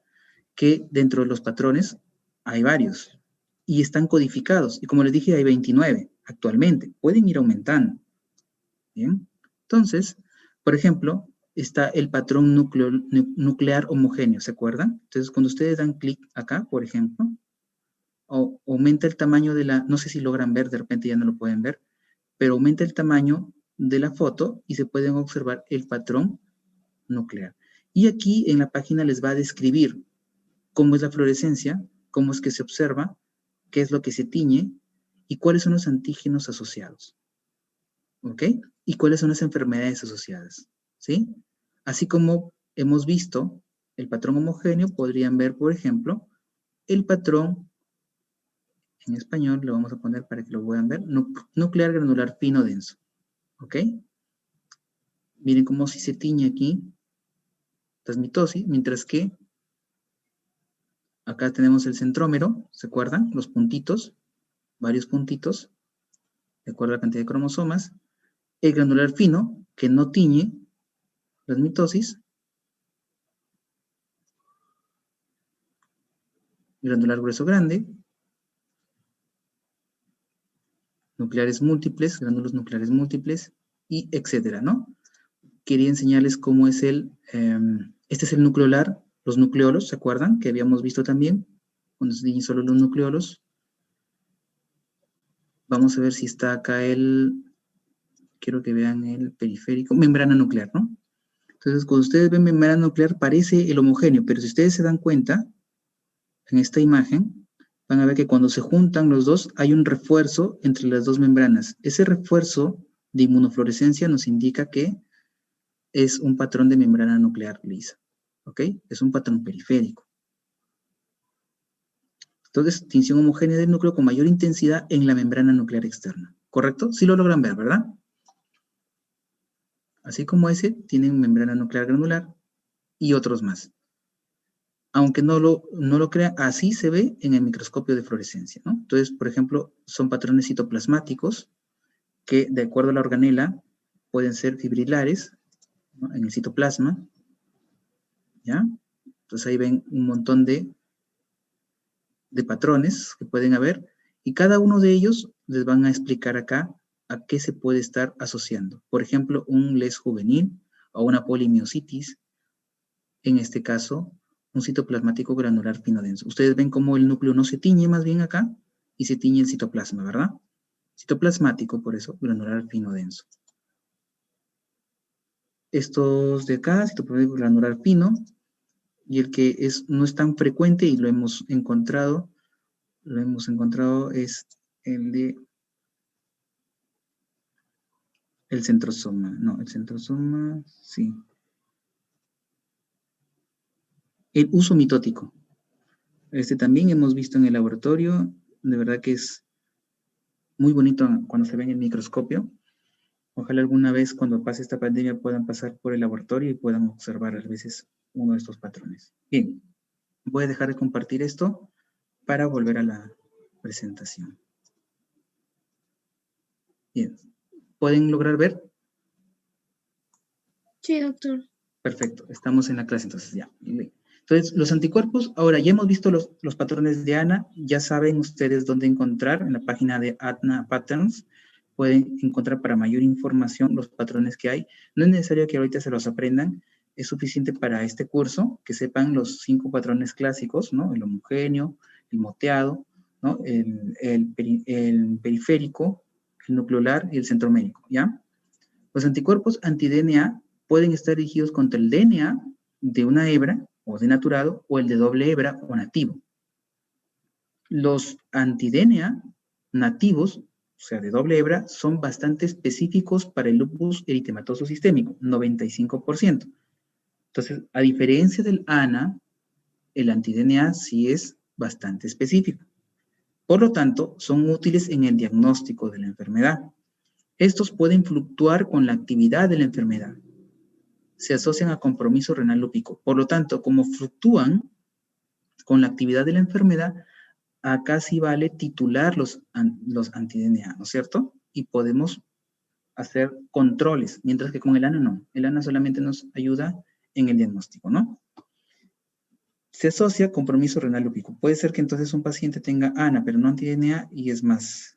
que dentro de los patrones hay varios. y están codificados. Y como les dije, hay 29 actualmente. Pueden ir aumentando. Bien. Entonces, por ejemplo, está el patrón nuclear homogéneo, ¿se acuerdan? Entonces, cuando ustedes dan clic acá, por ejemplo, aumenta el tamaño de la, no sé si logran ver, de repente ya no lo pueden ver, pero aumenta el tamaño de la foto y se pueden observar el patrón nuclear. Y aquí en la página les va a describir cómo es la fluorescencia, cómo es que se observa, qué es lo que se tiñe y cuáles son los antígenos asociados. ¿Ok? Y cuáles son las enfermedades asociadas. ¿Sí? Así como hemos visto el patrón homogéneo, podrían ver, por ejemplo, el patrón, en español lo vamos a poner para que lo puedan ver, nuclear granular fino denso. ¿Ok? Miren cómo si se tiñe aquí, las mitosis, mientras que acá tenemos el centrómero, ¿se acuerdan? Los puntitos, varios puntitos, de acuerdo a la cantidad de cromosomas. El granular fino, que no tiñe las mitosis. Granular grueso grande. Nucleares múltiples, gránulos nucleares múltiples, y etcétera, ¿no? Quería enseñarles cómo es este es el nucleolar, los nucleolos, ¿se acuerdan? Que habíamos visto también, cuando se tiñen solo los nucleolos. Vamos a ver si está acá quiero que vean el periférico, membrana nuclear, ¿no? Entonces, cuando ustedes ven membrana nuclear, parece el homogéneo, pero si ustedes se dan cuenta, en esta imagen, van a ver que cuando se juntan los dos, hay un refuerzo entre las dos membranas. Ese refuerzo de inmunofluorescencia nos indica que es un patrón de membrana nuclear lisa, ¿ok? Es un patrón periférico. Entonces, tinción homogénea del núcleo con mayor intensidad en la membrana nuclear externa, ¿correcto? Sí lo logran ver, ¿verdad? Así como ese, tienen membrana nuclear granular y otros más. Aunque no lo crean, así se ve en el microscopio de fluorescencia, ¿no? Entonces, por ejemplo, son patrones citoplasmáticos que, de acuerdo a la organela, pueden ser fibrilares, ¿no? En el citoplasma, ¿ya? Entonces ahí ven un montón de patrones que pueden haber, y cada uno de ellos les van a explicar acá a qué se puede estar asociando. Por ejemplo, un LES juvenil o una polimiositis, en este caso, un citoplasmático granular fino denso. Ustedes ven cómo el núcleo no se tiñe más bien acá, y se tiñe el citoplasma, ¿verdad? Citoplasmático, por eso, granular fino denso. Estos de acá, citoplasmático granular fino, y el que no es tan frecuente y lo hemos encontrado es el de el centrosoma. No, el centrosoma, sí. El uso mitótico. Este también hemos visto en el laboratorio. De verdad que es muy bonito cuando se ve en el microscopio. Ojalá alguna vez cuando pase esta pandemia puedan pasar por el laboratorio y puedan observar a veces uno de estos patrones. Bien, voy a dejar de compartir esto para volver a la presentación. Bien, ¿pueden lograr ver? Sí, doctor. Perfecto, estamos en la clase entonces ya. Entonces, los anticuerpos, ahora ya hemos visto los patrones de ANA, ya saben ustedes dónde encontrar, en la página de ANA Patterns, pueden encontrar para mayor información los patrones que hay. No es necesario que ahorita se los aprendan, es suficiente para este curso que sepan los 5 patrones clásicos, ¿no? El homogéneo, el moteado, ¿no? El periférico, el nucleolar y el centromérico, ¿ya? Los anticuerpos anti-DNA pueden estar dirigidos contra el DNA de una hebra o denaturado o el de doble hebra o nativo. Los anti-DNA nativos, o sea, de doble hebra, son bastante específicos para el lupus eritematoso sistémico, 95%. Entonces, a diferencia del ANA, el anti-DNA sí es bastante específico. Por lo tanto, son útiles en el diagnóstico de la enfermedad. Estos pueden fluctuar con la actividad de la enfermedad. Se asocian a compromiso renal lúpico. Por lo tanto, como fluctúan con la actividad de la enfermedad, acá sí vale titular los anti-DNA, ¿no es cierto? Y podemos hacer controles, mientras que con el ANA no. El ANA solamente nos ayuda en el diagnóstico, ¿no? Se asocia compromiso renal lúpico. Puede ser que entonces un paciente tenga ANA, pero no anti-DNA y es más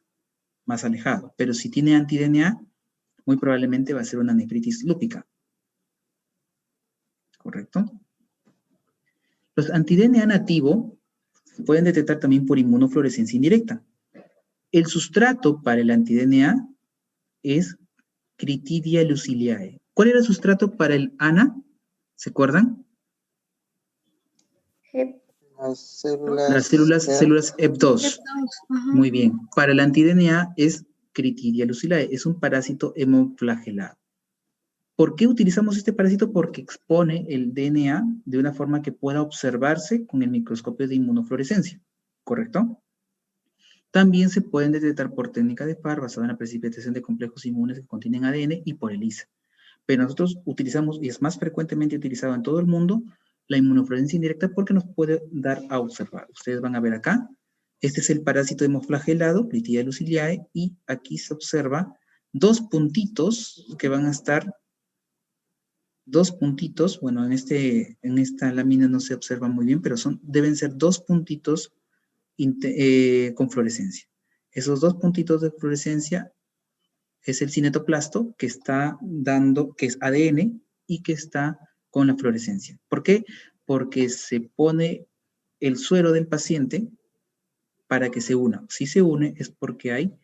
alejado. Pero si tiene anti-DNA, muy probablemente va a ser una nefritis lúpica. ¿Correcto? Los anti-DNA nativos pueden detectar también por inmunofluorescencia indirecta. El sustrato para el anti-DNA es Critidia luciliae. ¿Cuál era el sustrato para el ANA? ¿Se acuerdan? Las Las células EP2. Muy bien. Para el anti-DNA es Critidia luciliae. Es un parásito hemoflagelado. ¿Por qué utilizamos este parásito? Porque expone el DNA de una forma que pueda observarse con el microscopio de inmunofluorescencia. ¿Correcto? También se pueden detectar por técnica de Parr basada en la precipitación de complejos inmunes que contienen ADN y por ELISA. Pero nosotros utilizamos, y es más frecuentemente utilizado en todo el mundo, la inmunofluorescencia indirecta porque nos puede dar a observar. Ustedes van a ver acá, este es el parásito hemoflagelado, Critidia luciliae, y aquí se observa dos puntitos que van a estar, bueno, en esta lámina no se observa muy bien, pero deben ser dos puntitos con fluorescencia. Esos dos puntitos de fluorescencia es el cinetoplasto que está dando, que es ADN y que está con la fluorescencia. ¿Por qué? Porque se pone el suero del paciente para que se una. Si se une es porque hay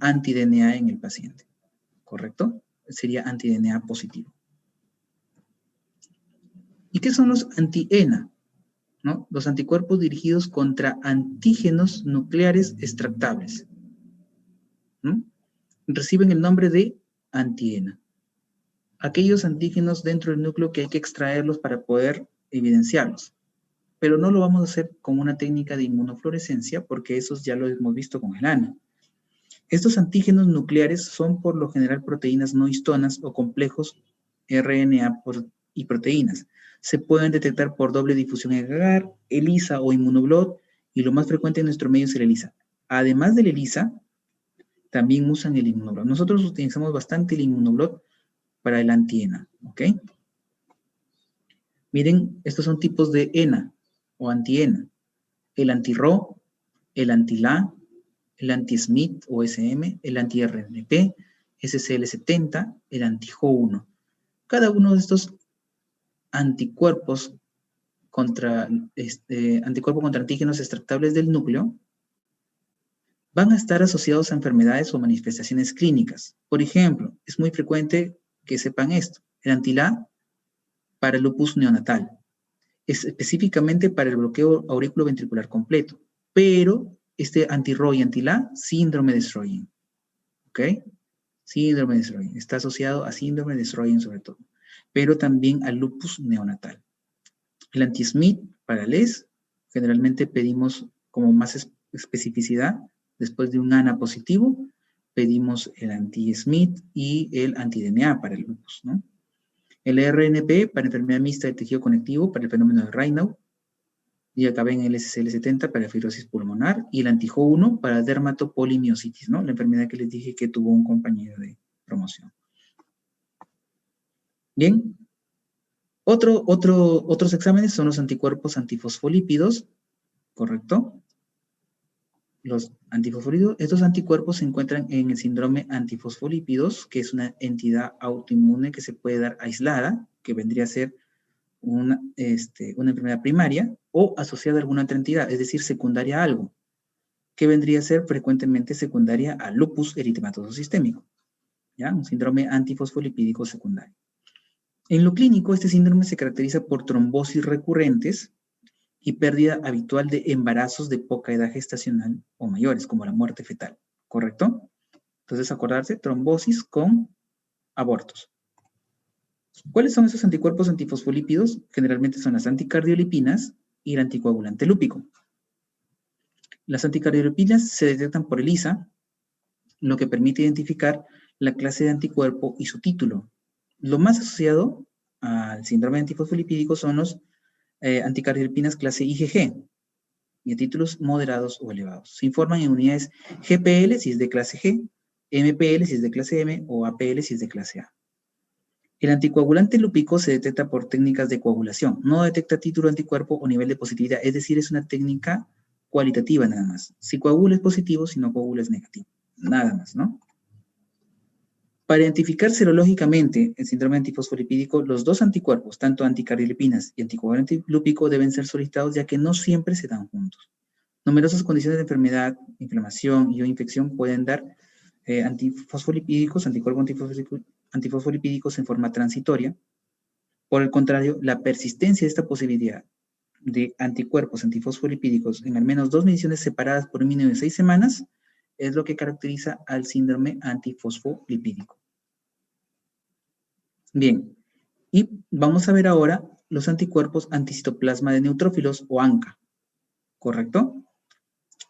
anti-DNA en el paciente, ¿correcto? Sería anti-DNA positivo. ¿Y qué son los anti-ENA? ¿No? Los anticuerpos dirigidos contra antígenos nucleares extractables. ¿No? Reciben el nombre de anti-ENA. Aquellos antígenos dentro del núcleo que hay que extraerlos para poder evidenciarlos. Pero no lo vamos a hacer con una técnica de inmunofluorescencia porque esos ya lo hemos visto con el ANA. Estos antígenos nucleares son por lo general proteínas no histonas o complejos RNA y proteínas. Se pueden detectar por doble difusión en agar, ELISA o inmunoblot, y lo más frecuente en nuestro medio es el ELISA. Además del ELISA, también usan el inmunoblot. Nosotros utilizamos bastante el inmunoblot para el anti-ENA, ¿ok? Miren, estos son tipos de ENA o anti-ENA. El anti-RO, el anti-LA, el anti-SMIT o SM, el anti-RNP, SCL70, el anti-JO1. Cada uno de estos anticuerpos contra antígenos extractables del núcleo van a estar asociados a enfermedades o manifestaciones clínicas. Por ejemplo, es muy frecuente que sepan esto, el anti-LA para el lupus neonatal, específicamente para el bloqueo auriculoventricular completo, pero este anti-RO y anti-LA, síndrome de Sjögren, ¿ok? Síndrome de Sjögren, está asociado a síndrome de Sjögren sobre todo, pero también al lupus neonatal. El anti-SMIT para LES, generalmente pedimos como más especificidad, después de un ANA positivo, pedimos el anti-SMIT y el anti-DNA para el lupus, ¿no? El RNP para enfermedad mixta del tejido conectivo, para el fenómeno de Raynaud, y acabé en el SCL70 para fibrosis pulmonar, y el anti-JO1 para dermatopolimiositis, ¿no? La enfermedad que les dije que tuvo un compañero de promoción. Bien. Otros exámenes son los anticuerpos antifosfolípidos, ¿correcto? Los antifosfolípidos, estos anticuerpos se encuentran en el síndrome antifosfolípidos, que es una entidad autoinmune que se puede dar aislada, que vendría a ser una enfermedad primaria, o asociada a alguna otra entidad, es decir, secundaria a algo, que vendría a ser frecuentemente secundaria al lupus eritematoso sistémico, ¿ya? Un síndrome antifosfolipídico secundario. En lo clínico, este síndrome se caracteriza por trombosis recurrentes y pérdida habitual de embarazos de poca edad gestacional o mayores, como la muerte fetal, ¿correcto? Entonces, acordarse, trombosis con abortos. ¿Cuáles son esos anticuerpos antifosfolípidos? Generalmente son las anticardiolipinas y el anticoagulante lúpico. Las anticardiolipinas se detectan por ELISA, lo que permite identificar la clase de anticuerpo y su título. Lo más asociado al síndrome antifosfolipídico son los anticardiolipinas clase IgG, y a títulos moderados o elevados. Se informan en unidades GPL si es de clase G, MPL si es de clase M, o APL si es de clase A. El anticoagulante lúpico se detecta por técnicas de coagulación. No detecta título anticuerpo o nivel de positividad, es decir, es una técnica cualitativa nada más. Si coagula es positivo, si no coagula es negativo. Nada más, ¿no? Para identificar serológicamente el síndrome antifosfolipídico, los dos anticuerpos, tanto anticardiolipinas y anticoagulante lúpico, deben ser solicitados ya que no siempre se dan juntos. Numerosas condiciones de enfermedad, inflamación y o infección pueden dar antifosfolipídicos, anticuerpos antifosfolipídicos en forma transitoria. Por el contrario, la persistencia de esta posibilidad de anticuerpos antifosfolipídicos en al menos 2 mediciones separadas por un mínimo de 6 semanas es lo que caracteriza al síndrome antifosfolipídico. Bien, y vamos a ver ahora los anticuerpos anticitoplasma de neutrófilos o ANCA, ¿correcto?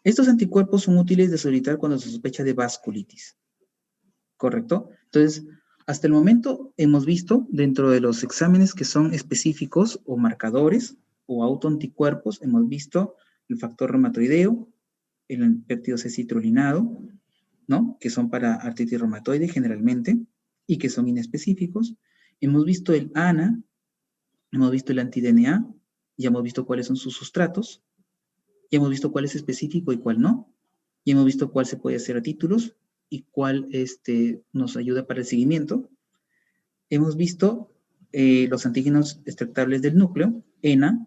Estos anticuerpos son útiles de solicitar cuando se sospecha de vasculitis, ¿correcto? Entonces, hasta el momento hemos visto dentro de los exámenes que son específicos o marcadores o autoanticuerpos, hemos visto el factor reumatoideo, el péptido C citrullinado, ¿no? Que son para artritis reumatoide generalmente y que son inespecíficos. Hemos visto el ANA, hemos visto el anti-DNA, ya hemos visto cuáles son sus sustratos, ya hemos visto cuál es específico y cuál no, ya hemos visto cuál se puede hacer a títulos y cuál nos ayuda para el seguimiento. Hemos visto los antígenos extractables del núcleo, ENA,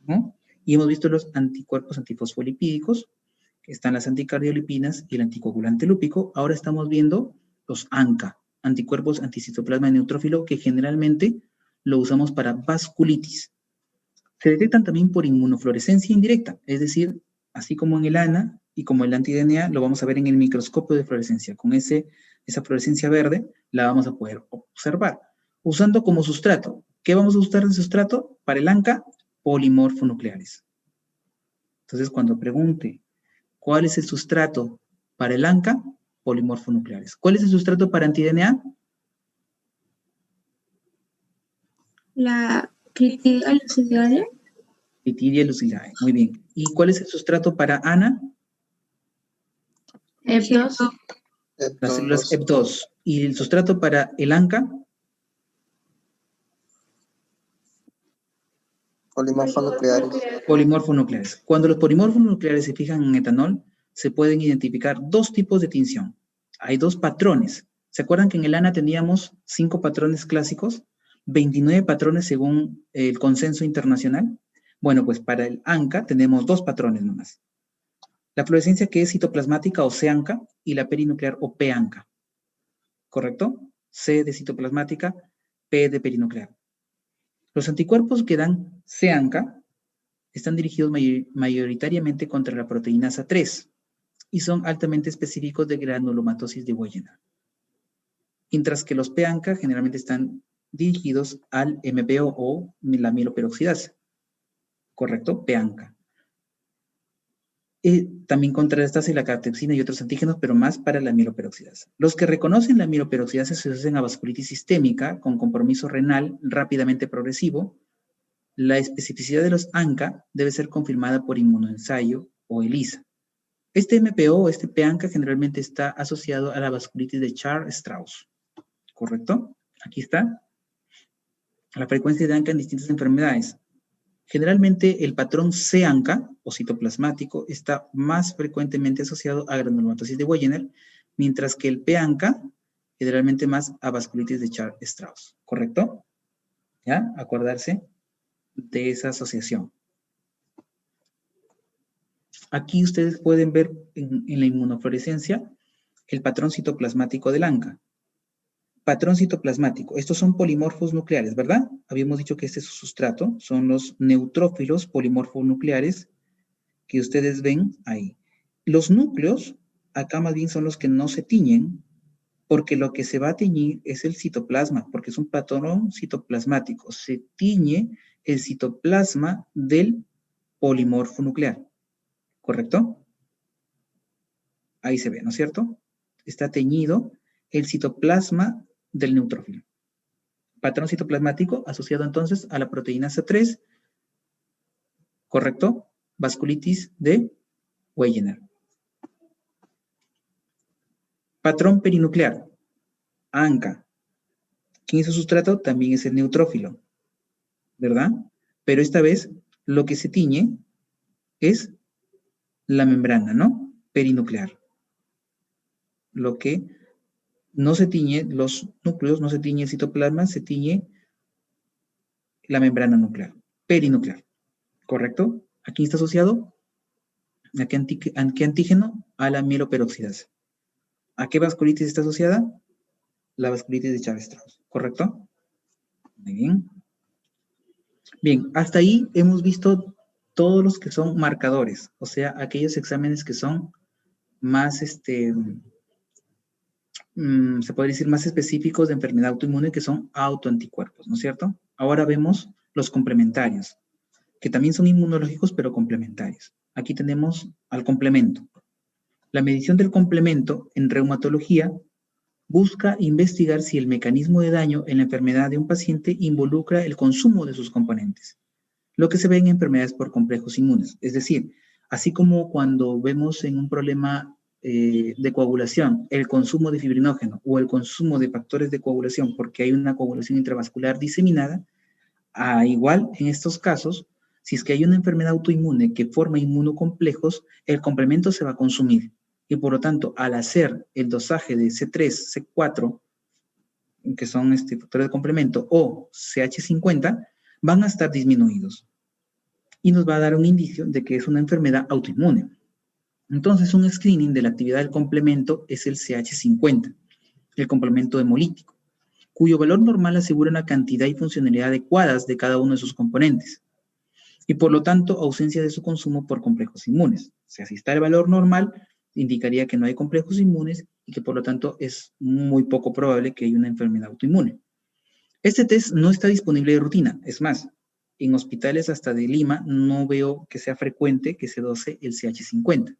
¿no? Y hemos visto los anticuerpos antifosfolipídicos, que están las anticardiolipinas y el anticoagulante lúpico. Ahora estamos viendo los ANCA, anticuerpos anticitoplasma de neutrófilo, que generalmente lo usamos para vasculitis. Se detectan también por inmunofluorescencia indirecta, es decir, así como en el ANA y como el anti-DNA, lo vamos a ver en el microscopio de fluorescencia. Con esa fluorescencia verde la vamos a poder observar, usando como sustrato. ¿Qué vamos a usar de sustrato? Para el ANCA, polimorfonucleares. Entonces, cuando pregunte, ¿cuál es el sustrato para el ANCA? Polimorfonucleares. ¿Cuál es el sustrato para anti-DNA? La critidia lucidae. Critidia lucidae, muy bien. ¿Y cuál es el sustrato para ANA? EP2. Las células EP2. ¿Y el sustrato para el ANCA? Polimorfonucleares. Polimorfonucleares. Cuando los polimorfonucleares se fijan en etanol, se pueden identificar dos tipos de tinción. Hay dos patrones. ¿Se acuerdan que en el ANA teníamos 5 patrones clásicos? 29 patrones según el consenso internacional. Bueno, pues para el ANCA tenemos 2 patrones nomás. La fluorescencia que es citoplasmática o C-ANCA y la perinuclear o P-ANCA. ¿Correcto? C de citoplasmática, P de perinuclear. Los anticuerpos que dan C-ANCA están dirigidos mayoritariamente contra la proteinasa 3 y son altamente específicos de granulomatosis de Wegener. Mientras que los P-ANCA generalmente están dirigidos al MPO o la mieloperoxidasa. ¿Correcto? P-ANCA. También contrarrestase la catepsina y otros antígenos, pero más para la mieloperoxidasa. Los que reconocen la mieloperoxidasa se asocian a vasculitis sistémica con compromiso renal rápidamente progresivo. La especificidad de los ANCA debe ser confirmada por inmunoensayo o ELISA. Este MPO, este P-ANCA, generalmente está asociado a la vasculitis de Char-Strauss. ¿Correcto? Aquí está. La frecuencia de ANCA en distintas enfermedades. Generalmente el patrón C-ANCA o citoplasmático está más frecuentemente asociado a granulomatosis de Wegener, mientras que el P-ANCA generalmente más a vasculitis de Char-Strauss. ¿Correcto? ¿Ya? Acordarse de esa asociación. Aquí ustedes pueden ver en la inmunofluorescencia el patrón citoplasmático del ANCA. Patrón citoplasmático. Estos son polimorfos nucleares, ¿verdad? Habíamos dicho que este es su sustrato. Son los neutrófilos polimorfonucleares que ustedes ven ahí. Los núcleos, acá más bien son los que no se tiñen, porque lo que se va a teñir es el citoplasma, porque es un patrón citoplasmático. Se tiñe el citoplasma del polimorfo nuclear. ¿Correcto? Ahí se ve, ¿no es cierto? Está teñido el citoplasma del neutrófilo. Patrón citoplasmático asociado entonces a la proteinasa 3, ¿correcto? Vasculitis de Wegener. Patrón perinuclear, ANCA. ¿Quién es su sustrato? También es el neutrófilo, ¿verdad? Pero esta vez lo que se tiñe es la membrana, ¿no? Perinuclear. Lo que no se tiñe, los núcleos, no se tiñe el citoplasma, se tiñe la membrana nuclear, perinuclear, ¿correcto? Aquí está asociado ¿a qué antígeno? A la mieloperoxidasa. ¿A qué vasculitis está asociada? La vasculitis de Chávez-Strauss, ¿correcto? Muy bien. Bien, hasta ahí hemos visto todos los que son marcadores, o sea, aquellos exámenes que son más, se podría decir, más específicos de enfermedad autoinmune, que son autoanticuerpos, ¿no es cierto? Ahora vemos los complementarios, que también son inmunológicos, pero complementarios. Aquí tenemos al complemento. La medición del complemento en reumatología busca investigar si el mecanismo de daño en la enfermedad de un paciente involucra el consumo de sus componentes, lo que se ve en enfermedades por complejos inmunes. Es decir, así como cuando vemos en un problema de coagulación el consumo de fibrinógeno o el consumo de factores de coagulación porque hay una coagulación intravascular diseminada, igual en estos casos, si es que hay una enfermedad autoinmune que forma inmunocomplejos, el complemento se va a consumir. Y por lo tanto, al hacer el dosaje de C3, C4, que son factores de complemento, o CH50, van a estar disminuidos. Y nos va a dar un indicio de que es una enfermedad autoinmune. Entonces, un screening de la actividad del complemento es el CH50, el complemento hemolítico, cuyo valor normal asegura una cantidad y funcionalidad adecuadas de cada uno de sus componentes, y por lo tanto, ausencia de su consumo por complejos inmunes. O sea, si está el valor normal, indicaría que no hay complejos inmunes y que por lo tanto es muy poco probable que haya una enfermedad autoinmune. Este test no está disponible de rutina, es más, en hospitales hasta de Lima no veo que sea frecuente que se dose el CH50.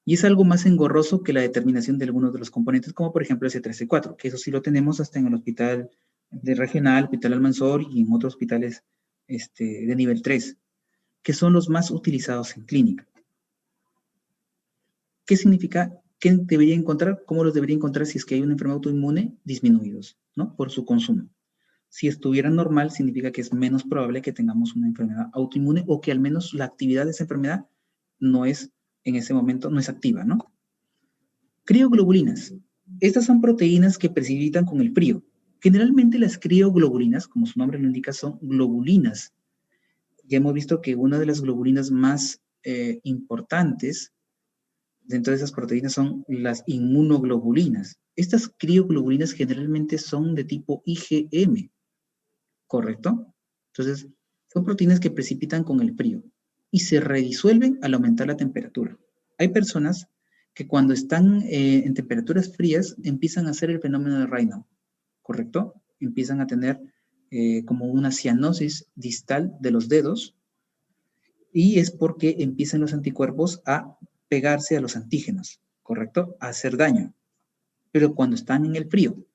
Y es algo más engorroso que la determinación de algunos de los componentes, como por ejemplo el C3, C4, que eso sí lo tenemos hasta en el hospital de regional, Hospital Almanzor y en otros hospitales de nivel 3, que son los más utilizados en clínica. ¿Qué significa? ¿Qué debería encontrar? ¿Cómo los debería encontrar si es que hay una enfermedad autoinmune? Disminuidos, ¿no? Por su consumo. Si estuviera normal, significa que es menos probable que tengamos una enfermedad autoinmune o que al menos la actividad de esa enfermedad no es, en ese momento, no es activa, ¿no? Crioglobulinas. Estas son proteínas que precipitan con el frío. Generalmente las crioglobulinas, como su nombre lo indica, son globulinas. Ya hemos visto que una de las globulinas más importantes dentro de esas proteínas son las inmunoglobulinas. Estas crioglobulinas generalmente son de tipo IgM, ¿correcto? Entonces, son proteínas que precipitan con el frío y se redisuelven al aumentar la temperatura. Hay personas que cuando están en temperaturas frías empiezan a hacer el fenómeno de Raynaud, ¿correcto? Empiezan a tener como una cianosis distal de los dedos y es porque empiezan los anticuerpos a pegarse a los antígenos, ¿correcto? A hacer daño. Pero cuando están en el frío,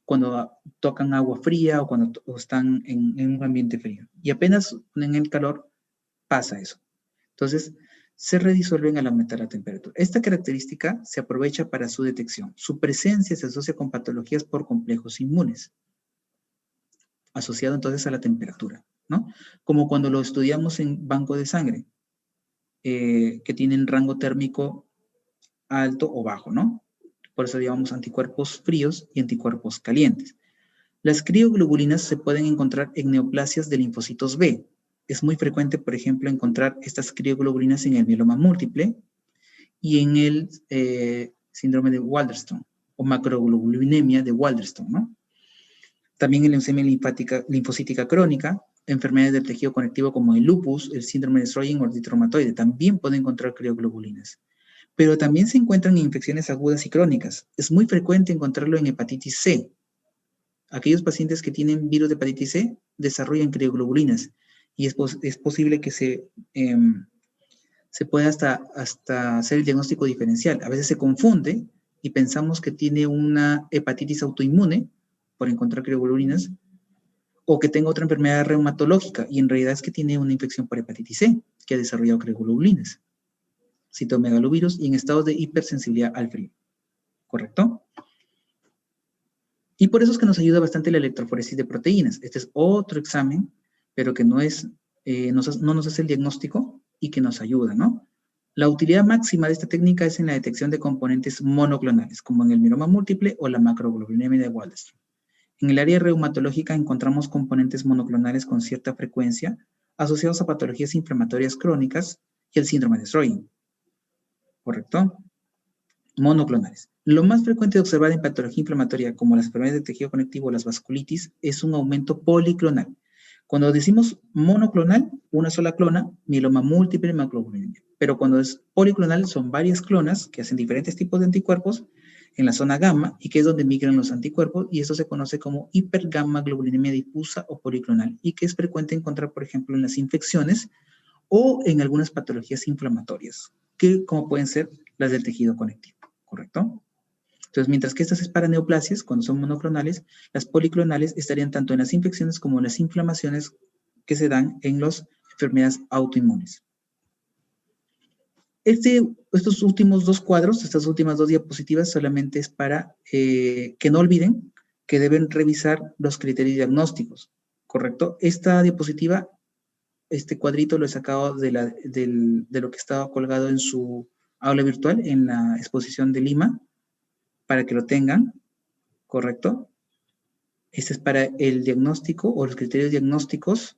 cuando tocan agua fría o cuando están en un ambiente frío. Y apenas en el calor pasa eso. Entonces, se redisuelven al aumentar la temperatura. Esta característica se aprovecha para su detección. Su presencia se asocia con patologías por complejos inmunes, asociado entonces a la temperatura, ¿no? Como cuando lo estudiamos en banco de sangre, que tienen rango térmico alto o bajo, ¿no? Por eso llamamos anticuerpos fríos y anticuerpos calientes. Las crioglobulinas se pueden encontrar en neoplasias de linfocitos B. Es muy frecuente, por ejemplo, encontrar estas crioglobulinas en el mieloma múltiple y en el síndrome de Waldenström o macroglobulinemia de Waldenström, ¿no? También en la leucemia linfocítica crónica, enfermedades del tejido conectivo como el lupus, el síndrome de Sjögren o artritis reumatoide, también pueden encontrar crioglobulinas. Pero también se encuentran en infecciones agudas y crónicas. Es muy frecuente encontrarlo en hepatitis C. Aquellos pacientes que tienen virus de hepatitis C desarrollan crioglobulinas y es posible que se pueda hasta hacer el diagnóstico diferencial. A veces se confunde y pensamos que tiene una hepatitis autoinmune por encontrar crioglobulinas o que tenga otra enfermedad reumatológica y en realidad es que tiene una infección por hepatitis C que ha desarrollado crioglobulinas, citomegalovirus y en estados de hipersensibilidad al frío. ¿Correcto? Y por eso es que nos ayuda bastante la electroforesis de proteínas. Este es otro examen, pero que no nos hace el diagnóstico y que nos ayuda, ¿no? La utilidad máxima de esta técnica es en la detección de componentes monoclonales, como en el mieloma múltiple o la macroglobulinemia de Waldenström. En el área reumatológica encontramos componentes monoclonales con cierta frecuencia asociados a patologías inflamatorias crónicas y el síndrome de Sjögren. ¿Correcto? Monoclonales. Lo más frecuente de observar en patología inflamatoria, como las enfermedades de tejido conectivo o las vasculitis, es un aumento policlonal. Cuando decimos monoclonal, una sola clona, mieloma múltiple, macroglobulinemia. Pero cuando es policlonal, son varias clonas que hacen diferentes tipos de anticuerpos en la zona gamma, y que es donde migran los anticuerpos, y esto se conoce como hipergamma-globulinemia difusa o policlonal, y que es frecuente encontrar, por ejemplo, en las infecciones o en algunas patologías inflamatorias, que como pueden ser las del tejido conectivo, ¿correcto? Entonces, mientras que estas es para neoplasias, cuando son monoclonales, las policlonales estarían tanto en las infecciones como en las inflamaciones que se dan en las enfermedades autoinmunes. Estos últimos dos cuadros, estas últimas dos diapositivas, solamente es para que no olviden que deben revisar los criterios diagnósticos, ¿correcto? Esta diapositiva, este cuadrito lo he sacado de lo que estaba colgado en su aula virtual en la exposición de Lima, para que lo tengan, ¿correcto? Este es para el diagnóstico o los criterios diagnósticos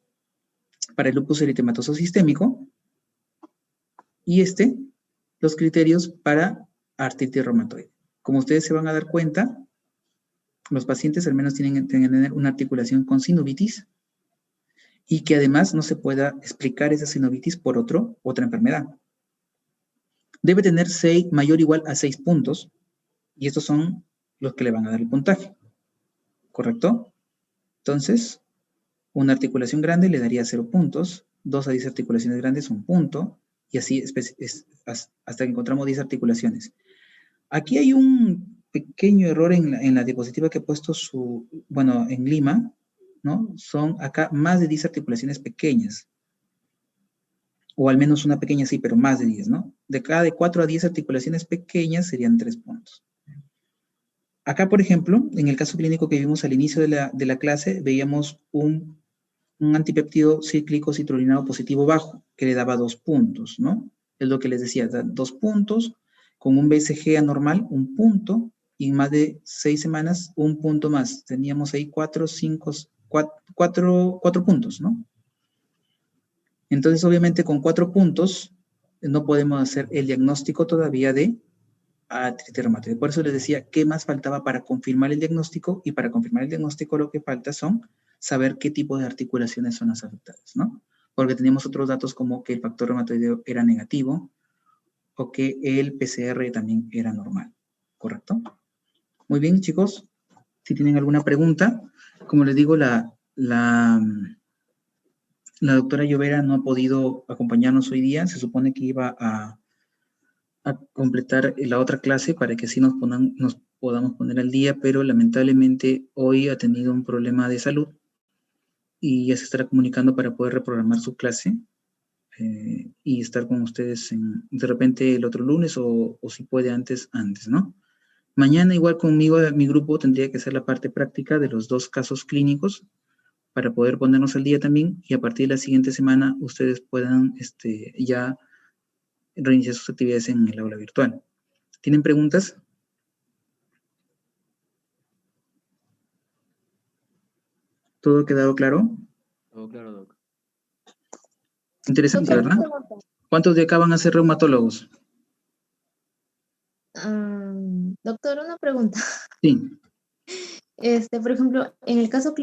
para el lupus eritematoso sistémico, y los criterios para artritis reumatoide. Como ustedes se van a dar cuenta, los pacientes al menos tienen que tener una articulación con sinovitis y que además no se pueda explicar esa sinovitis por otra enfermedad. Debe tener mayor o igual a 6 puntos, y estos son los que le van a dar el puntaje, ¿correcto? Entonces, una articulación grande le daría 0 puntos, 2 a 10 articulaciones grandes 1 punto, y así hasta que encontramos 10 articulaciones. Aquí hay un pequeño error en la diapositiva que he puesto en Lima, ¿no? Son acá más de 10 articulaciones pequeñas, o al menos una pequeña sí, pero más de 10, ¿no? De 4 a 10 articulaciones pequeñas serían 3 puntos. Acá, por ejemplo, en el caso clínico que vimos al inicio de la clase, veíamos un antipéptido cíclico citrullinado positivo bajo, que le daba 2 puntos, ¿no? Es lo que les decía, 2 puntos, con un BCG anormal, 1 punto, y más de 6 semanas, 1 punto más. Teníamos ahí 4 puntos, ¿no? Entonces, obviamente, con 4 puntos, no podemos hacer el diagnóstico todavía de artritis reumatoide. Por eso les decía, ¿qué más faltaba para confirmar el diagnóstico? Y para confirmar el diagnóstico, lo que falta son saber qué tipo de articulaciones son las afectadas, ¿no? Porque teníamos otros datos como que el factor reumatoideo era negativo o que el PCR también era normal, ¿correcto? Muy bien, chicos. Si tienen alguna pregunta, como les digo, la doctora Llovera no ha podido acompañarnos hoy día. Se supone que iba a completar la otra clase para que así nos podamos poner al día, pero lamentablemente hoy ha tenido un problema de salud y ya se estará comunicando para poder reprogramar su clase y estar con ustedes de repente el otro lunes o si puede antes, ¿no? Mañana igual conmigo, mi grupo tendría que hacer la parte práctica de los 2 casos clínicos para poder ponernos al día también, y a partir de la siguiente semana ustedes puedan ya reiniciar sus actividades en el aula virtual. ¿Tienen preguntas? ¿Todo ha quedado claro? Todo claro, Doc. Interesante, ¿verdad? ¿Cuántos de acá van a ser reumatólogos? Doctor, una pregunta. Sí. Por ejemplo, en el caso clínico,